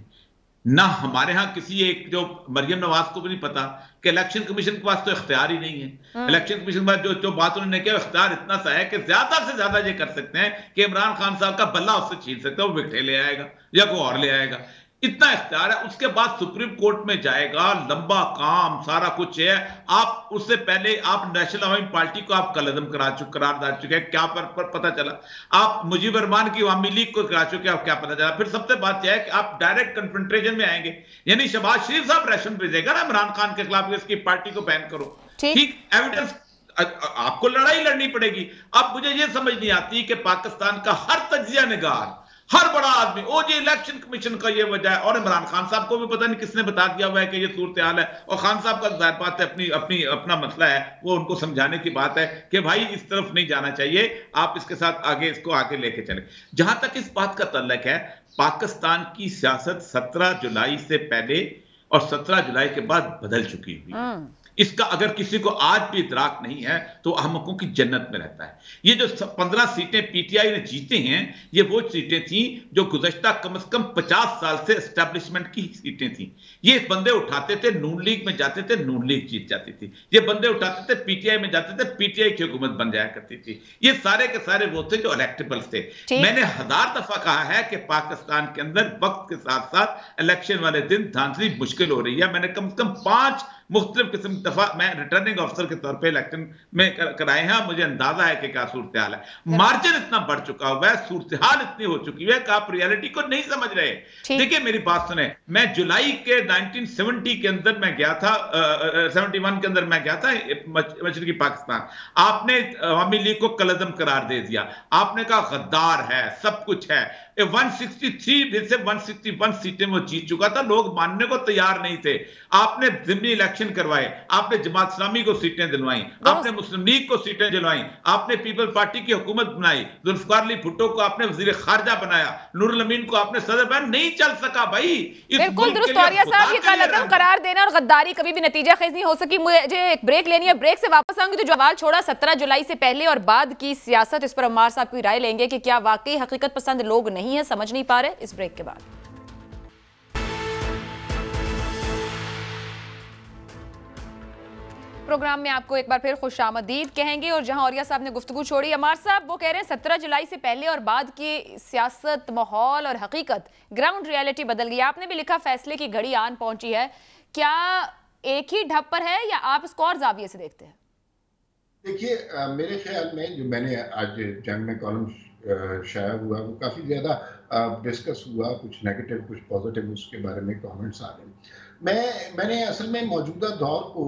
ना हमारे यहाँ किसी एक जो मरियम नवाज को भी नहीं पता कि इलेक्शन कमीशन के पास तो इख्तियार ही नहीं है। इलेक्शन कमीशन के पास जो बात उन्होंने किया, इख्तियार इतना सा है कि ज्यादा से ज्यादा ये कर सकते हैं कि इमरान खान साहब का बल्ला उससे छीन सकते हैं, वो विकटे ले आएगा या कोई और ले आएगा, इतना इख्तियार है। उसके बाद सुप्रीम कोर्ट में जाएगा, लंबा काम सारा कुछ है। आप उससे पहले आप नेशनल अवामी पार्टी को आप कलअदम करार डाल चुके हैं, क्या पर पता चला? आप मुजीब रहमान की अवामी लीग को करा चुके हैं, क्या पता चला? फिर सबसे बात यह है कि आप डायरेक्ट कन्फ्रंटेशन में आएंगे, यानी शहबाज शरीफ साहब रेशन भेजेगा ना इमरान खान के खिलाफ, इसकी पार्टी को बैन करो, ठीक, एविडेंस आपको लड़ाई लड़नी पड़ेगी। अब मुझे यह समझ नहीं आती कि पाकिस्तान का हर तज्जिया निगार, हर बड़ा आदमी, ओ जी इलेक्शन कमीशन का ये वजह है, और इमरान खान साहब को भी पता नहीं किसने बता दिया हुआ है कि ये सूरत हाल है, और खान साहब का जाहिर बात है अपना मसला है, वो उनको समझाने की बात है कि भाई इस तरफ नहीं जाना चाहिए, आप इसके साथ आगे इसको आगे लेके चले। जहां तक इस बात का तल्लक है, पाकिस्तान की सियासत 17 जुलाई से पहले और 17 जुलाई के बाद बदल चुकी हुई। इसका अगर किसी को आज भी इदराक नहीं है तो अहमकों की जन्नत में रहता है। ये जो 15 सीटें पीटीआई ने जीते हैं, ये वो सीटें थी जो गुज़श्ता कम से कम 50 साल से एस्टैब्लिशमेंट की सीटें थी। ये बंदे उठाते थे, नून लीग में जाते थे, नून लीग जीत जाती थी। ये बंदे उठाते थे, पीटीआई में जाते थे, पीटीआई की हुकूमत बन जाया करती थी। ये सारे के सारे वो थे जो इलेक्टेबल्स थे। मैंने 1000 दफा कहा है कि पाकिस्तान के अंदर वक्त के साथ साथ इलेक्शन वाले दिन धांधली मुश्किल हो रही है। मैंने कम से कम 5 मुख्तलिफ किस्म की दफा मैं रिटर्निंग ऑफिसर के तौर पे इलेक्शन में कराए हैं, मुझे अंदाजा है कि क्या सूरत हाल है। मार्जिन इतना बढ़ चुका हुआ है, सूरत हाल इतनी हो चुकी है कि आप रियलिटी को नहीं समझ रहे। देखिए मेरी बात सुने, मैं जुलाई के 1970 के अंदर मैं गया था, 71 के अंदर मैं गया था मशरकी पाकिस्तान। आपने अवामी लीग को कलअज़म करार दे दिया, आपने कहा गद्दार है, सब कुछ है। 163 फिर से 161 सीटें वो जीत चुका था, लोग मानने को तैयार नहीं थे। आपने ज़िमनी इलेक्शन करवाए, आपने जमात इस्लामी को सीटें दिलवाई, आपने मुस्लिम लीग को सीटें दिलवाई, आपने पीपल पार्टी की हुकूमत बनाई, जुल्फिकार अली भुट्टो को आपने वजीर खारजा बनाया, नूरुल अमीन को आपने सदर बनाया। नहीं चल सका भाई। बिल्कुल दुरुस्त औरिया साहब, ये कलअज़म करार देना और गद्दारी कभी भी नतीजा खेज नहीं हो सकी। मुझे एक ब्रेक लेनी है, ब्रेक से वापस आऊंगी तो जो सवाल छोड़ा 17 जुलाई से पहले और बाद की सियासत, इस पर अम्मार साहब की राय लेंगे कि क्या वाकई हकीकत पसंद लोग नहीं है, समझ नहीं पा रहे। इस ब्रेक के बाद प्रोग्राम में आपको एक बार फिर खुशामदीद कहेंगे। और जहां औरिया साहब ने गुफ्तगू छोड़ी, अमार साहब वो कह रहे हैं 17 जुलाई से पहले और बाद की सियासत, माहौल और हकीकत, ग्राउंड रियलिटी बदल गई। आपने भी लिखा फैसले की घड़ी आन पहुंची है, क्या एक ही ढप पर है या आप इसको और जाविये से देखते हैं? देखिए मेरे ख्याल में जो मैंने आज जंग में कॉलम शाया हुआ वो काफ़ी ज़्यादा डिस्कस हुआ, कुछ नेगेटिव कुछ पॉजिटिव उसके बारे में कमेंट्स आ रहे। मैंने असल में मौजूदा दौर को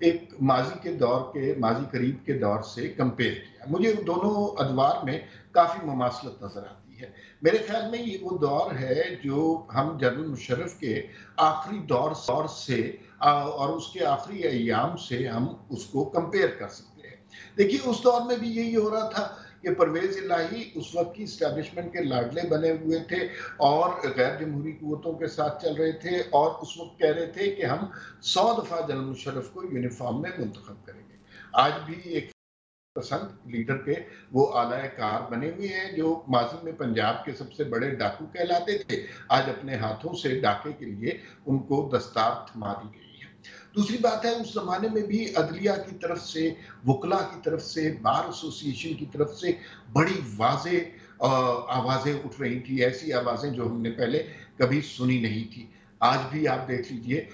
एक माजी करीब के दौर से कंपेयर किया। मुझे दोनों अदवार में काफ़ी मुमासलत नज़र आती है। मेरे ख्याल में ये वो दौर है जो हम जनरल मुशर्रफ के आखिरी दौर से और उसके आखिरी अय्याम से हम उसको कंपेयर कर सकते हैं। देखिए उस दौर में भी यही हो रहा था कि परवेज इलाही उस वक्त की इस्टेब्लिशमेंट के लाडले बने हुए थे और गैर जमहूरी कुव्वतों के साथ चल रहे थे, और उस वक्त कह रहे थे कि हम 100 दफा जनरल मुशर्रफ को यूनिफॉर्म में मुंतखब करेंगे। आज भी एक पसंद लीडर के वो आला कार बने हुए हैं जो माजी में पंजाब के सबसे बड़े डाकू कहलाते थे, आज अपने हाथों से डाके के लिए उनको दस्तार थमा दी गई। दूसरी बात है, उस जमाने में भी अदलिया की तरफ से, वकला की तरफ से, बार एसोसिएशन की तरफ से बड़ी वाज़े आवाज़ें उठ रही थी, ऐसी आवाज़ें जो हमने पहले कभी सुनी नहीं थी। आज भी आप देख लीजिए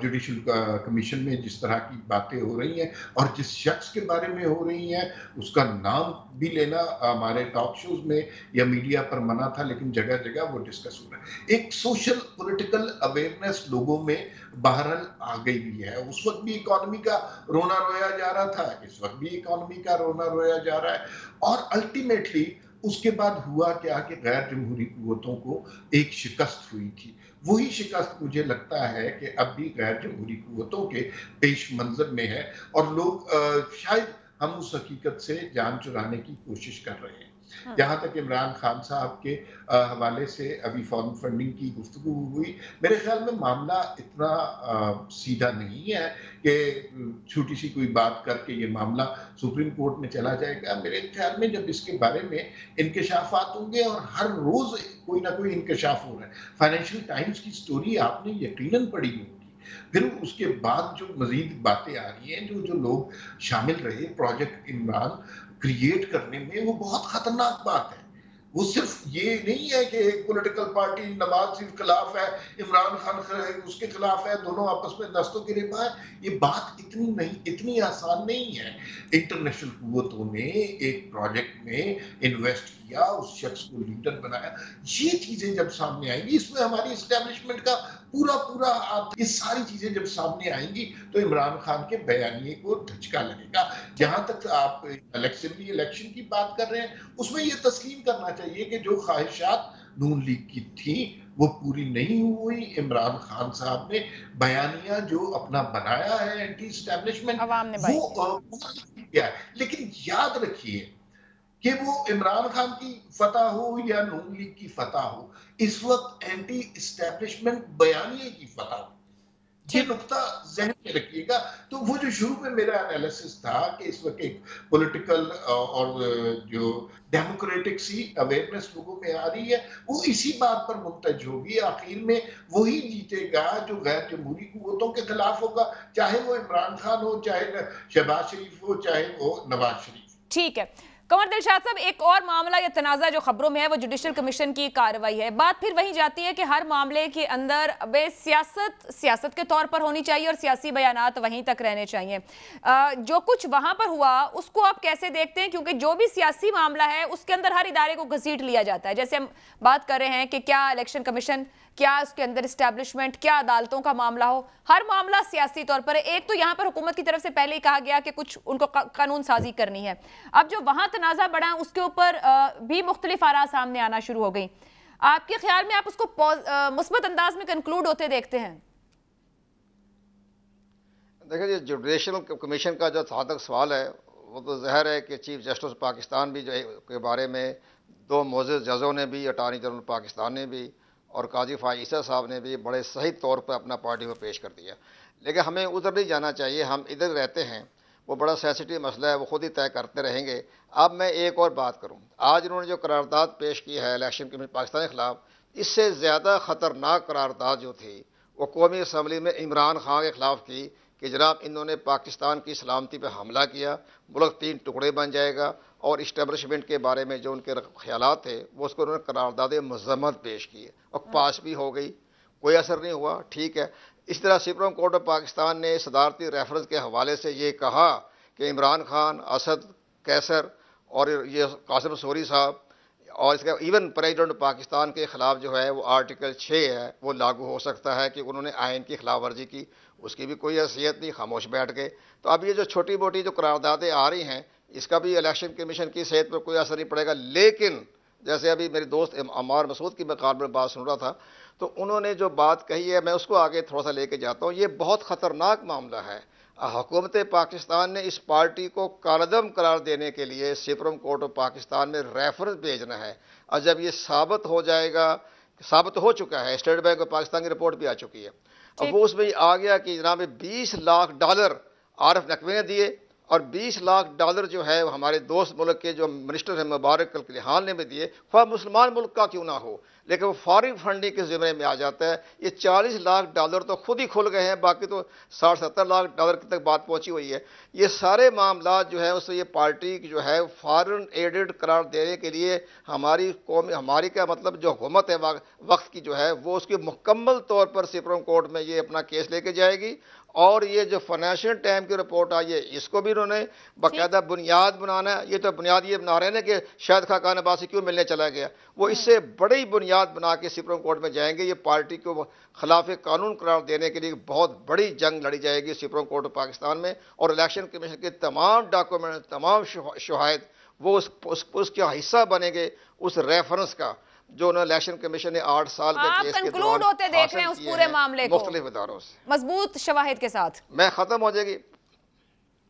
जुडिशल कमीशन में जिस तरह की बातें हो रही हैं और जिस शख्स के बारे में हो रही हैं उसका नाम भी लेना हमारे टॉक शोज में या मीडिया पर मना था, लेकिन जगह जगह वो डिस्कस हो रहा है। एक सोशल पॉलिटिकल अवेयरनेस लोगों में बहरहाल आ गई भी है। उस वक्त भी इकोनॉमी का रोना रोया जा रहा था, इस वक्त भी इकोनॉमी का रोना रोया जा रहा है। और अल्टीमेटली उसके बाद हुआ क्या कि गैर जमहूरी कुव्वतों को एक शिकस्त हुई थी। वही शिकस्त मुझे लगता है कि अब भी गैर जमहूरी कुव्वतों के पेश मंजर में है और लोग शायद हम उस हकीकत से जान चुराने की कोशिश कर रहे हैं। जहाँ तक इमरान खान साहब के हवाले से अभी फॉरेन फंडिंग की गुफ्तगू हुई, मेरे ख्याल में मामला इतना सीधा नहीं है कि छोटी सी कोई बात करके ये मामला सुप्रीम कोर्ट में चला जाएगा। मेरे ख्याल में जब इसके बारे में इंकशाफात होंगे, और हर रोज कोई ना कोई इंकशाफ हो रहा है। फाइनेंशियल टाइम्स की स्टोरी आपने यकीनन पढ़ी होगी, फिर उसके बाद जो मजीद बातें आ रही हैं, जो लोग शामिल रहे प्रोजेक्ट इमरान क्रिएट करने में, वो बहुत खतरनाक बात है। वो सिर्फ ये नहीं है कि एक पॉलिटिकल पार्टी नवाज शरीफ खिलाफ है, इमरान खान उसके खिलाफ है, दोनों आपस में दस्तों की रिबा है। ये बात इतनी आसान नहीं है। इंटरनेशनल कुव्वतों ने एक प्रोजेक्ट में इन्वेस्ट किया, उस शख्स को लीडर बनाया। ये चीजें जब सामने आएंगी, इसमें हमारी इस्टेब्लिशमेंट का पूरा ये सारी चीजें जब सामने आएंगी तो इमरान खान के बयानिए को धचका लगेगा। जहां तक आप इलेक्शन की बात कर रहे हैं, उसमें ये तस्लीम करना चाहिए कि जो ख्वाहिशात नून लीग की थी वो पूरी नहीं हुई। इमरान खान साहब ने बयानिया जो अपना बनाया है एंटी एस्टेब्लिशमेंट, वो किया। लेकिन याद रखिए कि वो इमरान खान की फतह हो या नून लीग की फतह हो, इस वक्त एंटी एस्टेब्लिशमेंट बयानिए की फतह हो। ये नुक्ता ज़हन में रखिएगा। तो वो जो शुरू में मेरा एनालिसिस था कि इस वक्त एक पॉलिटिकल और जो डेमोक्रेटिक सी अवेयरनेस लोगों में आ रही है, वो इसी बात पर मुंतज होगी। आखिर में वही जीतेगा जो गैर जमहूरी कुव्वतों के खिलाफ होगा, चाहे वो इमरान खान हो, चाहे शहबाज शरीफ हो, चाहे वो नवाज शरीफ। ठीक है, कंवर दिलशाद साहब, एक और मामला या तनाज़ा जो खबरों में है वो जुडिशल कमीशन की कार्रवाई है। बात फिर वहीं जाती है कि हर मामले के अंदर सियासत के तौर पर होनी चाहिए और सियासी बयानात वहीं तक रहने चाहिए। जो कुछ वहां पर हुआ उसको आप कैसे देखते हैं? क्योंकि जो भी सियासी मामला है उसके अंदर हर इदारे को घसीट लिया जाता है। जैसे हम बात कर रहे हैं कि क्या इलेक्शन कमीशन, क्या उसके अंदर इस्टेब्लिशमेंट, क्या अदालतों का मामला हो, हर मामला सियासी तौर पर है। एक तो यहाँ पर हुकूमत की तरफ से पहले ही कहा गया कि कुछ उनको कानून साजी करनी है। अब जो वहां तनाज़ा बढ़ा उसके ऊपर भी मुख्तलिफ आरा सामने आना शुरू हो गई। आपके ख्याल में आप उसको मुस्बत अंदाज में कंक्लूड होते देखते हैं? देखिए, जुडिशल कमीशन का जो जहाँ तक सवाल है वो तो ज़ाहिर है कि चीफ जस्टिस पाकिस्तान भी जो है के बारे में दो मोअज़्ज़ज़ जजों ने भी, अटॉर्नी जनरल पाकिस्तान ने भी और काजी फ़ाइज़ ईसा साहब ने भी बड़े सही तौर पर अपना पार्टी को पेश कर दिया। लेकिन हमें उधर नहीं जाना चाहिए, हम इधर रहते हैं, वो बड़ा सेंसिटिव मसला है, वो खुद ही तय करते रहेंगे। अब मैं एक और बात करूं, आज उन्होंने जो करारदाद पेश की है इलेक्शन कमीशन पाकिस्तान के खिलाफ, इससे ज़्यादा ख़तरनाक करारदाद जो थी वो कौमी असम्बली में इमरान खान के खिलाफ की कि जनाब इन्होंने पाकिस्तान की सलामती पर हमला किया, मुल्क 3 टुकड़े बन जाएगा, और इस्टेब्लिशमेंट के बारे में जो उनके ख्यालात थे वो उसको उन्होंने करारदाद मज़म्मत पेश की है और पास भी हो गई, कोई असर नहीं हुआ, ठीक है। इस तरह सुप्रीम कोर्ट ऑफ पाकिस्तान ने सदारती रेफरेंस के हवाले से ये कहा कि इमरान खान, असद, कैसर और ये कासिम सोरी साहब और इसका इवन प्रेसिडेंट पाकिस्तान के ख़िलाफ़ जो है वो आर्टिकल 6 है वो लागू हो सकता है कि उन्होंने आइन की खिलाफ वर्जी की, उसकी भी कोई हैसियत नहीं, खामोश बैठ गए। तो अब ये जो छोटी मोटी जो करारदादें आ रही हैं इसका भी इलेक्शन कमीशन की सेहत पर कोई असर नहीं पड़ेगा। लेकिन जैसे अभी मेरे दोस्त अमार मसूद की मैं कार में बात सुन रहा था तो उन्होंने जो बात कही है मैं उसको आगे थोड़ा सा लेके जाता हूँ। ये बहुत ख़तरनाक मामला है। हुकूमत पाकिस्तान ने इस पार्टी को कालदम करार देने के लिए सुप्रीम कोर्ट ऑफ पाकिस्तान में रेफरेंस भेजना है, और जब ये साबित हो जाएगा, साबित हो चुका है, स्टेट बैंक ऑफ पाकिस्तान की रिपोर्ट भी आ चुकी है, अब वो उसमें आ गया कि जनाब $20 लाख आरिफ नकवी ने दिए और $20 लाख जो है हमारे दोस्त मुल्क के जो मिनिस्टर हैं मुबारक कलकिहान ने भी दिए, ख्वाह मुसलमान मुल्क का क्यों ना हो, लेकिन वो फॉरेन फंडिंग के ज़िम्मे में आ जाता है। ये $40 लाख तो खुद ही खुल गए हैं, बाकी तो 60-70 लाख तक बात पहुंची हुई है। ये सारे मामला जो है उससे ये पार्टी जो है फॉरेन एडेड करार देने के लिए हमारी कौम, हमारी क्या मतलब जो हुकूमत है वक्त की जो है वो उसकी मुकम्मल तौर पर सुप्रीम कोर्ट में ये अपना केस लेके जाएगी। और ये जो फाइनेंशियल टाइम की रिपोर्ट आई है इसको भी उन्होंने बाकायदा बुनियाद बनाना है। ये तो बुनियाद ये बना रहे हैं कि शायद खाकान अब्बास क्यों मिलने चला गया, वो इससे बड़ी बुनियाद बना के सुप्रीम कोर्ट में जाएंगे। ये पार्टी को खिलाफ कानून करार देने के लिए बहुत बड़ी जंग लड़ी जाएगी सुप्रीम कोर्ट ऑफ पाकिस्तान में, और इलेक्शन कमीशन के तमाम डॉक्यूमेंट, तमाम शहायद वो उसका हिस्सा बनेंगे उस रेफरेंस का जो इलेक्शन कमीशन ने 8 साल के केस के कंक्लूड होते देख रहे हैं उस पूरे मामले को मुख्तलिफ इदारों से मजबूत शवाहिद के साथ मैं खत्म हो जाएगी,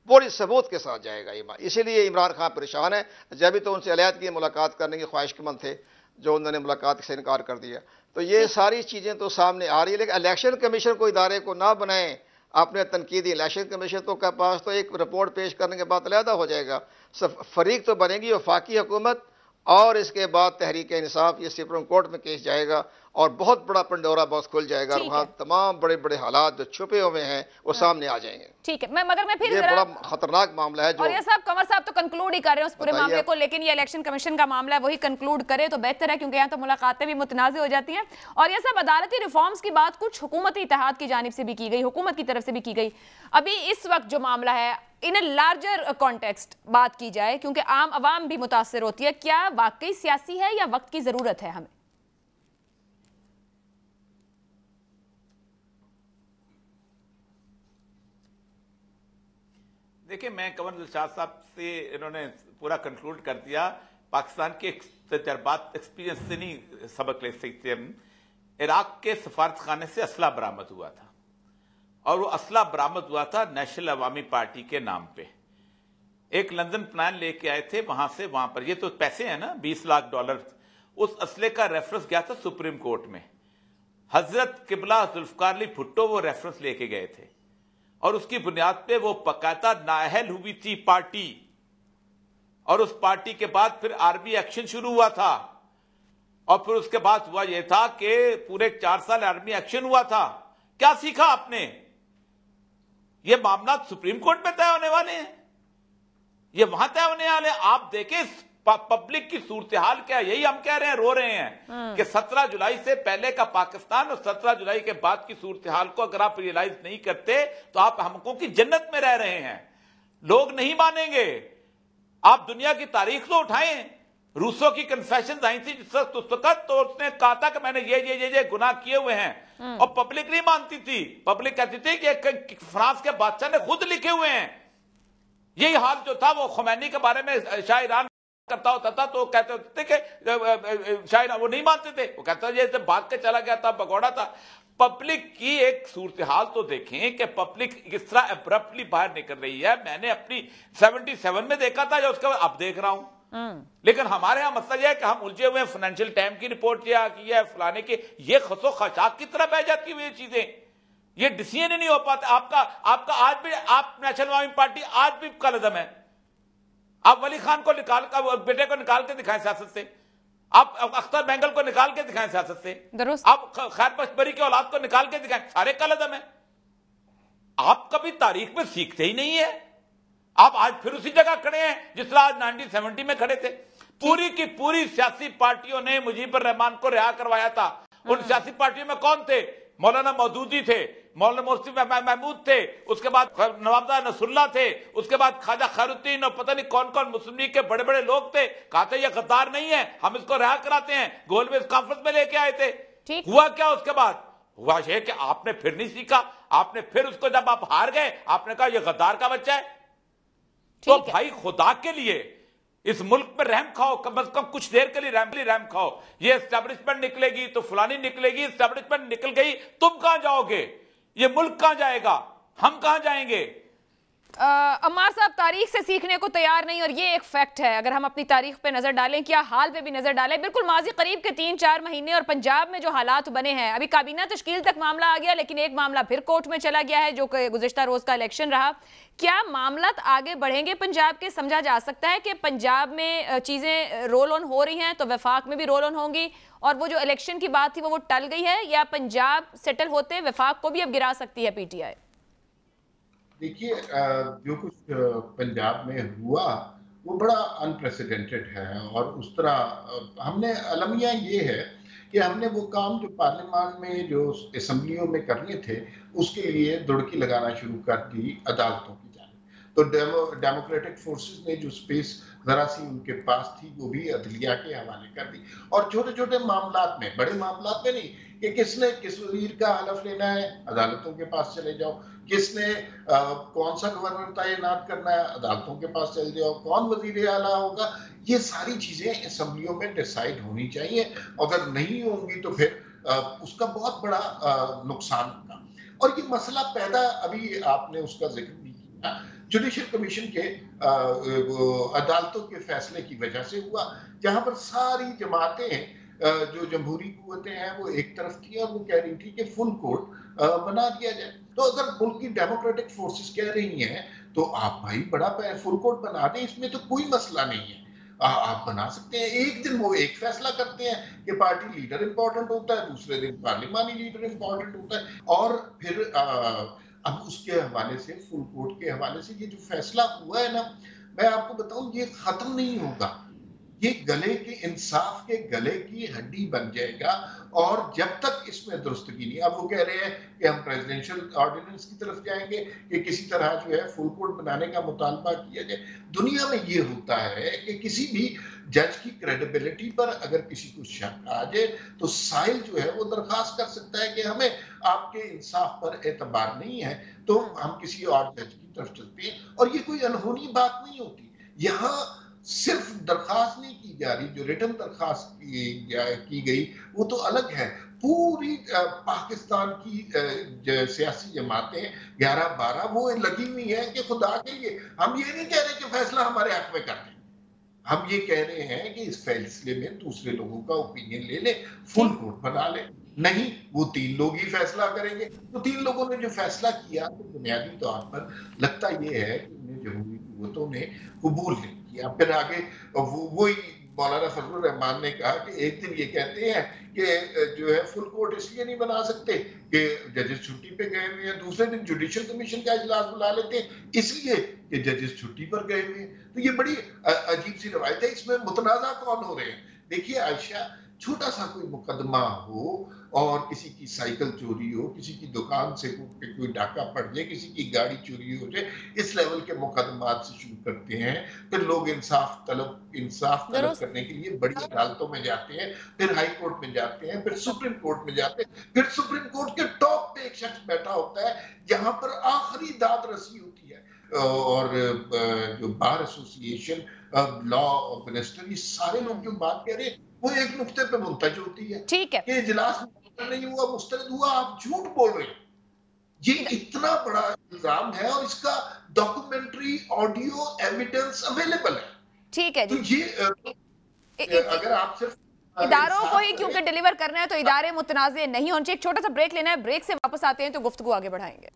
पूरी सबूत के साथ जाएगा ये बात। इसीलिए इमरान खान परेशान है। जब भी तो उनसे अलहदगी मुलाकात करने की ख्वाहिशमंद थे, जो उन्होंने मुलाकात से इनकार कर दिया। तो ये सारी चीज़ें तो सामने आ रही है, लेकिन इलेक्शन कमीशन को इदारे को ना बनाएं आपने तनकीदी। इलेक्शन कमीशन तो के पास तो एक रिपोर्ट पेश करने के बाद अलहदा हो जाएगा, सब फरीक तो बनेगी वफाकी हुकूमत और इसके बाद तहरीक इंसाफ, ये सुप्रीम कोर्ट में केस जाएगा और बहुत बड़ा पंडोरा बॉक्स खुल जाएगा और वहाँ तमाम बड़े बड़े हालात जो छुपे हुए हैं वो सामने आ जाएंगे। ठीक है, मगर मैं फिर ये बड़ा खतरनाक मामला है। और ये साहब कंवर साहब तो कंक्लूड ही कर रहे हैं उस पूरे मामले को, लेकिन ये इलेक्शन कमीशन का मामला है वही कंक्लूड करे तो बेहतर है, क्योंकि यहाँ तो मुलाकातें भी मुतनाज़ हो जाती हैं। और ये सब अदालती रिफॉर्म्स की बात कुछ हुकूमती इत्तेहाद की जानिब से भी की गई, हुकूमत की तरफ से भी की गई। अभी इस वक्त जो मामला है इन ए लार्जर कॉन्टेक्स्ट बात की जाए, क्योंकि आम आवाम भी मुतासर होती है, क्या वाकई सियासी है या वक्त की जरूरत है हमें? देखिए, मैं कंवर दिलशाद साहब से इन्होंने पूरा कंक्लूड कर दिया। पाकिस्तान के तजर्बात एक्सपीरियंस से नहीं सबक ले सकते हम। इराक के सफारत खाने से असला बरामद हुआ था और वो असला बरामद हुआ था नेशनल अवामी पार्टी के नाम पे। एक लंदन प्लान लेके आए थे वहां से, वहां पर ये तो पैसे हैं ना $20 लाख, उस असले का रेफरेंस गया था सुप्रीम कोर्ट में। हजरत किबला जुल्फकार अली भुट्टो वो रेफरेंस लेके गए थे और उसकी बुनियाद पे वो बाकायदा नाअहल हुई थी पार्टी, और उस पार्टी के बाद फिर आर्मी एक्शन शुरू हुआ था और फिर उसके बाद हुआ यह था कि पूरे 4 साल आर्मी एक्शन हुआ था। क्या सीखा आपने? ये मामला सुप्रीम कोर्ट में तय होने वाले हैं। ये वहां तय होने वाले। आप देखें पब्लिक की सूरत हाल क्या है, यही हम कह रहे हैं, रो रहे हैं कि 17 जुलाई से पहले का पाकिस्तान और 17 जुलाई के बाद की सूरत हाल को अगर आप रियलाइज नहीं करते तो आप हमको की जन्नत में रह रहे हैं। लोग नहीं मानेंगे। आप दुनिया की तारीख तो उठाएं, रूसो की कन्फेशंस आई थी जिस वक्त, तो उसने कहा था कि मैंने ये गुनाह किए हुए हैं, और पब्लिक नहीं मानती थी। पब्लिक कहती थी कि फ्रांस के बादशाह ने खुद लिखे हुए हैं। यही हाल जो था वो खुमैनी के बारे में शाह ईरान करता होता था, तो कहते होते थे कि शायद वो नहीं मानते थे, वो कहता ये भाग के चला गया था, भगोड़ा था। पब्लिक की एक सूरत हाल तो देखें कि पब्लिक किस तरह एब्रप्टली बाहर निकल रही है। मैंने अपनी 77 में देखा था, या उसके बाद अब देख रहा हूं। लेकिन हमारे यहां मसला यह है कि हम उलझे हुए हैं। फाइनेंशियल टाइम की रिपोर्ट क्या की है, फलाने की, ये खसो खशाक की तरह बह जाती हुई चीजें, ये डिसीजन ही नहीं हो पाता। आपका आज भी, आप नेशनल अवामी पार्टी आज भी कलदम है। आप वली खान को बेटे को निकाल के दिखाएं सियासत से, आप अख्तर बेंगल को निकाल के दिखाएं सियासत से, आप खैर बख्शबरी के औलाद को निकाल के दिखाएं, सारे कलदम है। आप कभी तारीख में सीखते ही नहीं है। आप आज फिर उसी जगह खड़े हैं जिस तरह आज 1970 में खड़े थे। पूरी की पूरी सियासी पार्टियों ने मुजीबुर रहमान को रिहा करवाया था। उन सियासी पार्टियों में कौन थे? मौलाना मौदूदी थे, मौलाना मुर्सी महमूद थे, उसके बाद नवाबदार नसरुल्लाह थे, उसके बाद ख्वाजा खैरुद्दीन और पता नहीं कौन कौन मुस्लिम लीग के बड़े बड़े लोग थे। कहा था ये गद्दार नहीं है, हम इसको रिहा कराते हैं। गोलमेज कॉन्फ्रेंस में लेके आए थे। हुआ क्या उसके बाद? हुआ ये कि आपने फिर नहीं सीखा। आपने फिर उसको, जब आप हार गए, आपने कहा ये गद्दार का बच्चा है। तो भाई खुदा के लिए इस मुल्क में रहम खाओ, कम से कम कुछ देर के लिए रहम खाओ। ये एस्टेब्लिशमेंट निकलेगी तो फलानी निकलेगी, एस्टेब्लिशमेंट निकल गई, तुम कहां जाओगे? ये मुल्क कहां जाएगा? हम कहां जाएंगे? अम्मार साहब तारीख से सीखने को तैयार नहीं, और ये एक फैक्ट है। अगर हम अपनी तारीख पे नजर डालें, क्या हाल पे भी नजर डालें, बिल्कुल माजी करीब के 3-4 महीने और पंजाब में जो हालात बने हैं, अभी काबीना तश्कील तक मामला आ गया, लेकिन एक मामला फिर कोर्ट में चला गया है जो कि गुज़िश्ता रोज का इलेक्शन रहा। क्या मामला आगे बढ़ेंगे पंजाब के? समझा जा सकता है कि पंजाब में चीजें रोल ऑन हो रही हैं तो वफाक में भी रोल ऑन होंगी, और वो जो इलेक्शन की बात थी वो टल गई है, या पंजाब सेटल होते वफाक को भी अब गिरा सकती है पीटीआई? देखिए, जो कुछ पंजाब में हुआ वो बड़ा अनप्रेसिडेंटेड है, और उस तरह हमने अलमिया ये है कि हमने वो काम जो पार्लियामान में, जो असम्बलियों में करने थे, उसके लिए दुड़की लगाना शुरू कर दी अदालतों की जानिब। तो डेमोक्रेटिक फोर्सेस ने जो स्पेस जरा सी उनके पास थी वो भी अदलिया के हवाले कर दी। और छोटे छोटे मामलात में, बड़े मामलात में नहीं कि किसने किस वजीर का हलफ लेना है, अदालतों के पास चले जाओ। किसने कौन सा गवर्नर तैनात करना है, अदालतों के पास चले जाओ। कौन वजीर आला होगा, ये सारी चीजें असम्बलियों में डिसाइड होनी चाहिए। अगर नहीं होंगी तो फिर उसका बहुत बड़ा नुकसान होगा। और ये मसला पैदा, अभी आपने उसका जिक्र भी किया, जुडिशियल कमीशन के अदालतों के फैसले की वजह से हुआ, जहां पर सारी जमातें, जो जमहूरी कुव्वतें हैं, वो एक तरफ थी और वो कह रही थी कि फुल कोर्ट बना दिया जाए। तो अगर मुल्क की डेमोक्रेटिक फोर्सेस कह रही हैं तो आप भाई बड़ा फुल कोर्ट बना दें, इसमें तो कोई मसला नहीं है। आप बना सकते हैं। एक दिन वो एक फैसला करते हैं कि पार्टी लीडर इंपॉर्टेंट होता है, दूसरे दिन पार्लिमानी लीडर इंपॉर्टेंट होता है, और फिर अब उसके हवाले से, फुल कोर्ट के हवाले से ये जो फैसला हुआ है ना, मैं आपको बताऊं, ये खत्म नहीं होगा। ये गले के, इंसाफ के गले की हड्डी बन जाएगा, और जब तक इसमें दुरुस्तगी नहीं। अब वो कह रहे हैं कि हम प्रेसिडेंशियल ऑर्डिनेंस की तरफ जाएंगे, कि किसी तरह जो है फुल कोर्ट बनाने का मुतालबा किया जाए। दुनिया में ये होता है कि किसी भी जज की क्रेडिबिलिटी पर अगर किसी को शक आ जाए तो साइल जो है वो दरखास्त कर सकता है कि हमें आपके इंसाफ पर एतबार नहीं है, तो हम किसी और जज की तरफ चलते हैं। और ये कोई अनहोनी बात नहीं होती। यहाँ सिर्फ दरखास्त नहीं की जा रही, जो रिटर्न दरखास्त की गई वो तो अलग है। पूरी पाकिस्तान की सियासी जमातें 11-12 वो लगी हुई हैं कि खुदा के लिए, हम ये नहीं कह रहे कि फैसला हमारे हक में कर दें, हम ये कह रहे हैं कि इस फैसले में दूसरे लोगों का ओपिनियन ले ले, फुल कोर्ट बना ले। नहीं, वो 3 लोग ही फैसला करेंगे। तो 3 लोगों ने जो फैसला किया, तो बुनियादी तौर पर लगता ये है कि उन्हें जमहूरी कुव्वतों ने कबूल नहीं किया। फिर आगे वही मौलाना फजलुर रहमान ने कहा कि एक दिन ये कहते हैं कि जो है फुल कोर्ट इसलिए नहीं बना सकते कि जजेस छुट्टी पे गए हुए हैं, दूसरे दिन जुडिशियल कमीशन का इजलास बुला लेते हैं इसलिए कि जजेस छुट्टी पर गए हुए हैं। तो ये बड़ी अजीब सी रवायत है। इसमें मुतनाज़ा कौन हो रहे हैं? देखिए आयशा, छोटा सा कोई मुकदमा हो और किसी की साइकिल चोरी हो, किसी की दुकान से कोई डाका पड़ जाए, किसी की गाड़ी चोरी हो जाए, इस लेवल के मुकदमात से शुरू करते हैं। फिर लोग इंसाफ तलब करने के लिए बड़ी अदालतों में जाते हैं, फिर हाई कोर्ट में जाते हैं, फिर सुप्रीम कोर्ट में जाते हैं, फिर सुप्रीम कोर्ट के टॉप पे एक शख्स बैठा होता है जहां पर आखिरी दाद रसी होती है। और जो बार एसोसिएशन, लॉ मिनिस्टर, ये सारे लोग जो बात कह रहे हैं वो एक नुक्ते पे मुंतज होती है। ठीक है, कि इजलास नहीं हुआ, मुस्तरद हुआ, आप झूठ बोल रहे हैं। ये इतना बड़ा इल्जाम है और इसका डॉक्यूमेंट्री ऑडियो एविडेंस अवेलेबल है। ठीक है जी। तो ये अगर आप सिर्फ इदारों को ही क्योंकि डिलीवर करना है तो इदारे मुतनाज़े नहीं होने चाहिए। एक छोटा सा ब्रेक लेना है, ब्रेक से वापस आते हैं तो गुफ्तगू आगे बढ़ाएंगे।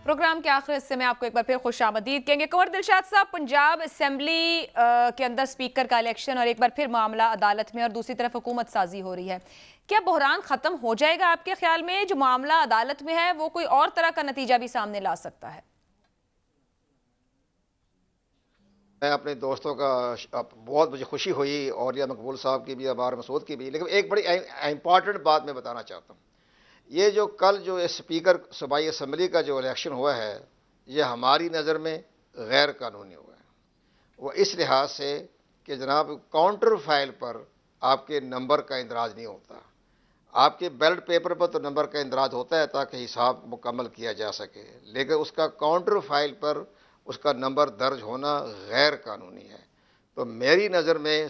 प्रोग्राम के आखिर हिस्से में आपको एक बार फिर खुशामदीद कहेंगे। कुंवर दिलशाद साहब, पंजाब असेंबली के अंदर स्पीकर का इलेक्शन और एक बार फिर मामला अदालत में और दूसरी तरफ हुकूमत साजी हो रही है, क्या बहरान ख़त्म हो जाएगा आपके ख्याल में? जो मामला अदालत में है वो कोई और तरह का नतीजा भी सामने ला सकता है? मैं अपने दोस्तों का बहुत मुझे खुशी हुई और या मकबूल साहब की भी, अबार मसूद की भी, लेकिन एक बड़ी इंपॉर्टेंट बात मैं बताना चाहता हूँ। ये जो कल जो स्पीकर सूबाई असम्बली का जो इलेक्शन हुआ है, ये हमारी नज़र में गैर कानूनी हुआ है। वो इस लिहाज से कि जनाब काउंटर फाइल पर आपके नंबर का इंदराज नहीं होता, आपके बैलेट पेपर पर तो नंबर का इंदराज होता है ताकि हिसाब मुकम्मल किया जा सके, लेकिन उसका काउंटर फाइल पर उसका नंबर दर्ज होना गैर कानूनी है। तो मेरी नज़र में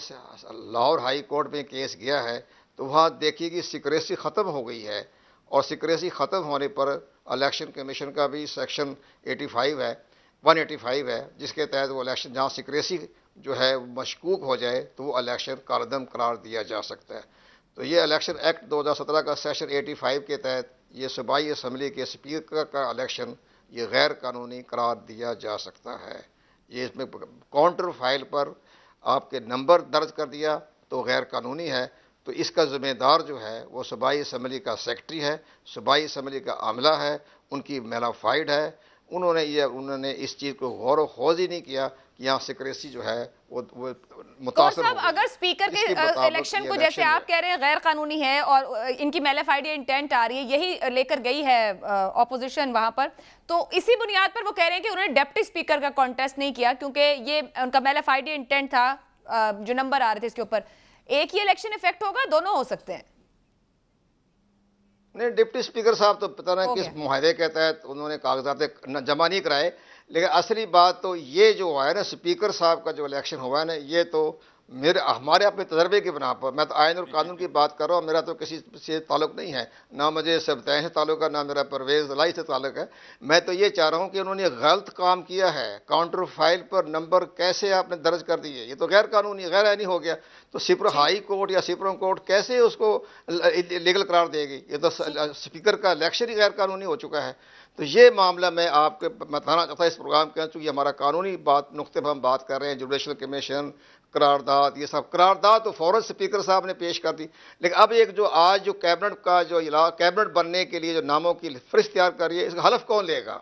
लाहौर हाई कोर्ट में केस गया है तो वहाँ देखिए कि सिक्रेसी ख़त्म हो गई है और सिक्रेसी ख़त्म होने पर इलेक्शन कमीशन का भी सेक्शन 185 है जिसके तहत वो इलेक्शन जहाँ सिक्रेसी जो है मशकूक हो जाए तो वो इलेक्शन कालदम करार दिया जा सकता है। तो ये इलेक्शन एक्ट 2017 का सेक्शन 85 के तहत ये सूबाई असम्बली के स्पीकर का इलेक्शन ये गैर कानूनी करार दिया जा सकता है। ये इसमें काउंटर फाइल पर आपके नंबर दर्ज कर दिया तो गैर कानूनी है। तो इसका ज़िम्मेदार जो है वो सूबाई असम्बली का सेक्रेटरी है, सूबाई असम्बली का अमला है, उनकी मेलाफाइड है। उन्होंने इस चीज़ को गौर व खोज ही नहीं किया कि यहाँ सिक्रेसी जो है वो मुतासर हो गई। अगर स्पीकर के इलेक्शन को जैसे आप कह रहे हैं गैर कानूनी है और इनकी मेलाफाइड इंटेंट आ रही है, यही लेकर गई है ऑपोजिशन वहां पर, तो इसी बुनियाद पर वो कह रहे हैं कि उन्होंने डिप्टी स्पीकर का कॉन्टेस्ट नहीं किया क्योंकि ये उनका मेलाफाइड इंटेंट था, जो नंबर आ रहे थे इसके ऊपर। एक ही इलेक्शन इफेक्ट होगा, दोनों हो सकते हैं? नहीं, डिप्टी स्पीकर साहब तो पता नहीं किस मुआहदे के तहत उन्होंने कागजात जमा नहीं कराए, लेकिन असली बात तो ये जो हुआ है ना, स्पीकर साहब का जो इलेक्शन हुआ है ना, ये तो हमारे अपने तजर्बे की बना पर, मैं तो आयन और कानून की बात कर रहा हूँ, मेरा तो किसी से ताल्लुक नहीं है, ना मुझे सबतैन से ताल्लुक है, ना मेरा परवेज़ लाई से ताल्लुक है। मैं तो ये चाह रहा हूँ कि उन्होंने गलत काम किया है। काउंटर फाइल पर नंबर कैसे आपने दर्ज कर दिए, ये तो गैर कानूनी गैर आईनी हो गया। तो सुप्रीम हाई कोर्ट या सुप्रीम कोर्ट कैसे उसको लीगल करार देगी? ये तो स्पीकर का इलेक्शन ही गैर कानूनी हो चुका है। तो ये मामला मैं आपके बताना चाहता इस प्रोग्राम के, चूँकि हमारा कानूनी बात पर हम बात कर रहे हैं, जुडिशल कमीशन, करारदाद, ये सब करारदाद तो फौरन स्पीकर साहब ने पेश कर दी। लेकिन अब एक जो आज जो कैबिनेट का जो कैबिनेट बनने के लिए जो नामों की फहरिस्त तैयार कर रही है, इसका हलफ कौन लेगा?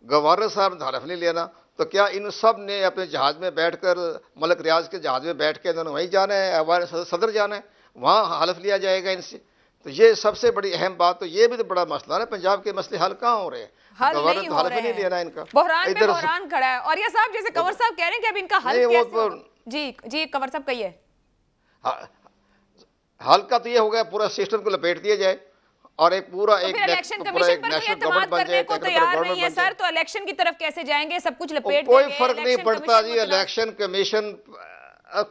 गवर्नर साहब ने हलफ नहीं लेना, तो क्या इन सब ने अपने जहाज़ में बैठकर, मलक रियाज के जहाज़ में बैठ के इन्होंने वहीं जाना है, सदर जाना है, वहाँ हलफ लिया जाएगा इनसे? तो ये सबसे बड़ी अहम बात, तो ये भी तो बड़ा मसला है। पंजाब के मसले हल कहाँ हो रहे हैं? गवर्नर तो हलफ नहीं लेना इनका, बहरान पे बहरान खड़ा है। और ये साहब जैसे कंवर साहब कह रहे हैं कि अब इनका हल कैसे होगा? जी कंवर साहब कहिए। हल का तो ये हो गया पूरा सिस्टम को लपेट दिया जाए और एक पूरा एक इलेक्शन कमीशन पर कोई एतमाद करने को तैयार नहीं है सर, तो इलेक्शन की तरफ कैसे जाएंगे? सब कुछ लपेट कोई फर्क नहीं पड़ता जी, इलेक्शन कमीशन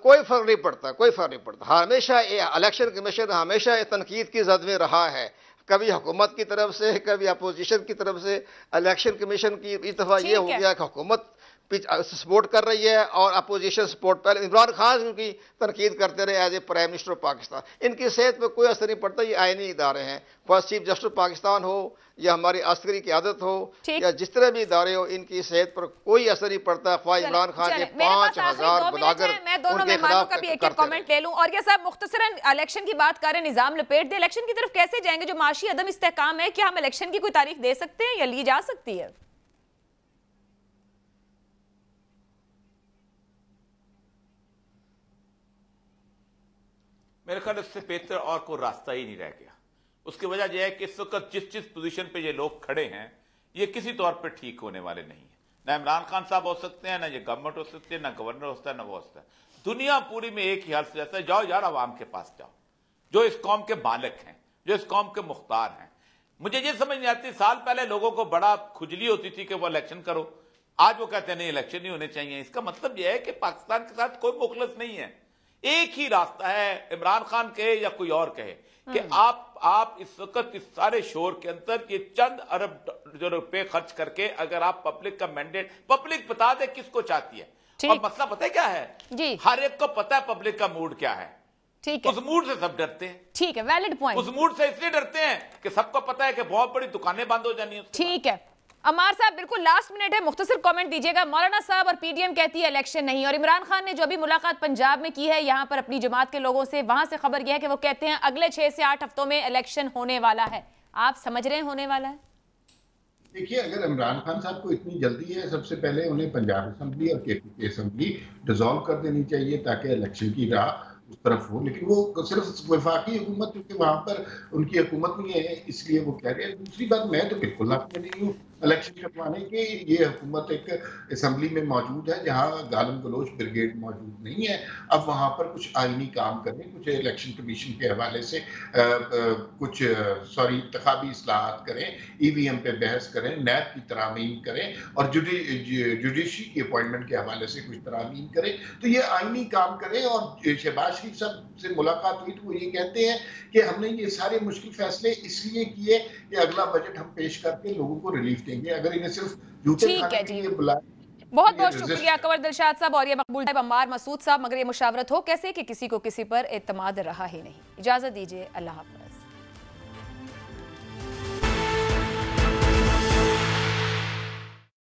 कोई फर्क नहीं पड़ता, कोई फर्क नहीं पड़ता। हमेशा इलेक्शन कमीशन हमेशा तनकीद की जद में रहा है, कभी हुकूमत की तरफ से, कभी अपोजिशन की तरफ से। इलेक्शन कमीशन की इस दफा ये हो गया कि हुकूमत सपोर्ट कर रही है और अपोजिशन सपोर्ट, पहले इमरान खान उनकी तनकीद करते रहे as a prime minister of Pakistan. इनकी सेहत पर कोई असर नहीं पड़ता, ये आईनी इदारे हैं, फर्स्ट चीफ जस्टिस पाकिस्तान हो या हमारी अस्करी क़यादत हो या जिस तरह भी इदारे हो, इनकी सेहत पर कोई असर नहीं पड़ता। ख्वाह इमरान खान के 5000 बुलाकर मैं दोनों मेहमानों का भी एक कमेंट ले लूं। और ये साहब मुख्तसरन इलेक्शन की बात कर रहे हैं, निजाम लपेट दे, इलेक्शन की तरफ कैसे जाएंगे? जो माशी अदम इस्तेहकाम है, क्या हम इलेक्शन की कोई तारीख दे सकते हैं या ली जा सकती है? मेरे ख्याल इससे बेहतर और कोई रास्ता ही नहीं रह गया। उसकी वजह यह है कि इस वक्त जिस पोजीशन पे ये लोग खड़े हैं, ये किसी तौर पे ठीक होने वाले नहीं है। ना इमरान खान साहब हो सकते हैं, ना ये गवर्नमेंट हो सकती है, ना गवर्नर हो सकता है, ना वो हो सकता है। दुनिया पूरी में एक ही हाल से जाता है, जाओ यार अवाम के पास जाओ, जो इस कौम के मालिक हैं, जो इस कौम के मुख्तार हैं। मुझे ये समझ नहीं आती, साल पहले लोगों को बड़ा खुजली होती थी कि वो इलेक्शन करो, आज वो कहते हैं नहीं इलेक्शन नहीं होने चाहिए। इसका मतलब यह है कि पाकिस्तान के साथ कोई मुखलस नहीं है। एक ही रास्ता है, इमरान खान कहे या कोई और कहे, कि आप इस वक्त इस सारे शोर के अंदर ये चंद अरब जो रुपए खर्च करके अगर आप पब्लिक का मैंडेट, पब्लिक बता दे किसको चाहती है। और मसला पता है क्या है जी, हर एक को पता है पब्लिक का मूड क्या है। ठीक है, उस मूड से सब डरते हैं। ठीक है, वैलिड पॉइंट। उस मूड से इसलिए डरते हैं कि सबको पता है कि बहुत बड़ी दुकानें बंद हो जानी है। ठीक है अमार साहब, बिल्कुल लास्ट मिनट है, मुख्तसर कमेंट दीजिएगा। मौलाना साहब और पीडीएम कहती है इलेक्शन नहीं, और इमरान खान ने जो अभी मुलाकात पंजाब में की है यहाँ पर अपनी जमात के लोगों से, वहां से खबर यह है कि वो कहते हैं अगले 6 से 8 हफ्तों में इलेक्शन होने वाला है। आप समझ रहे हैं होने वाला है? देखिए, अगर इमरान खान साहब को इतनी जल्दी है, सबसे पहले उन्हें पंजाब असेंबली और केपी की असेंबली डिसॉल्व कर देनी चाहिए ताकि इलेक्शन की राह उस तरफ हो। लेकिन वो सिर्फ वफाकी हुकूमत, क्योंकि वहां पर उनकी हुकूमत नहीं है, इसलिए वो कह रहे हैं। दूसरी बात, मैं तो बिल्कुल आपके नहीं हूँ इलेक्शन करवाने के। ये हुकूमत एक असेंबली में मौजूद है जहां गालिब गलोच ब्रिगेड मौजूद नहीं है। अब वहां पर कुछ आईनी काम करें, कुछ इलेक्शन कमीशन के हवाले से कुछ इंतखाबी इस्लाहात करें, ईवीएम पे बहस करें, नैब की तरामीम करें और जुडिशरी की अपॉइंटमेंट के हवाले से कुछ तरामीम करें। तो ये आईनी काम करें। और शहबाज शरीफ साहब से मुलाकात हुई तो वो ये कहते हैं कि हमने ये सारे मुश्किल फैसले इसलिए किए कि अगला बजट हम पेश करके लोगों को रिलीफ देंगे। अगर इन्हें सिर्फ जूते खाने के लिए बुलाया। बहुत बहुत शुक्रिया अकबर दिलशाद साहब और ये मकबूल साहब, अम्मार मसूद साहब। मगर ये मुशावरत हो कैसे कि किसी को किसी पर एतमाद रहा ही नहीं। इजाजत दीजिए, अल्लाह हाफ़िज़।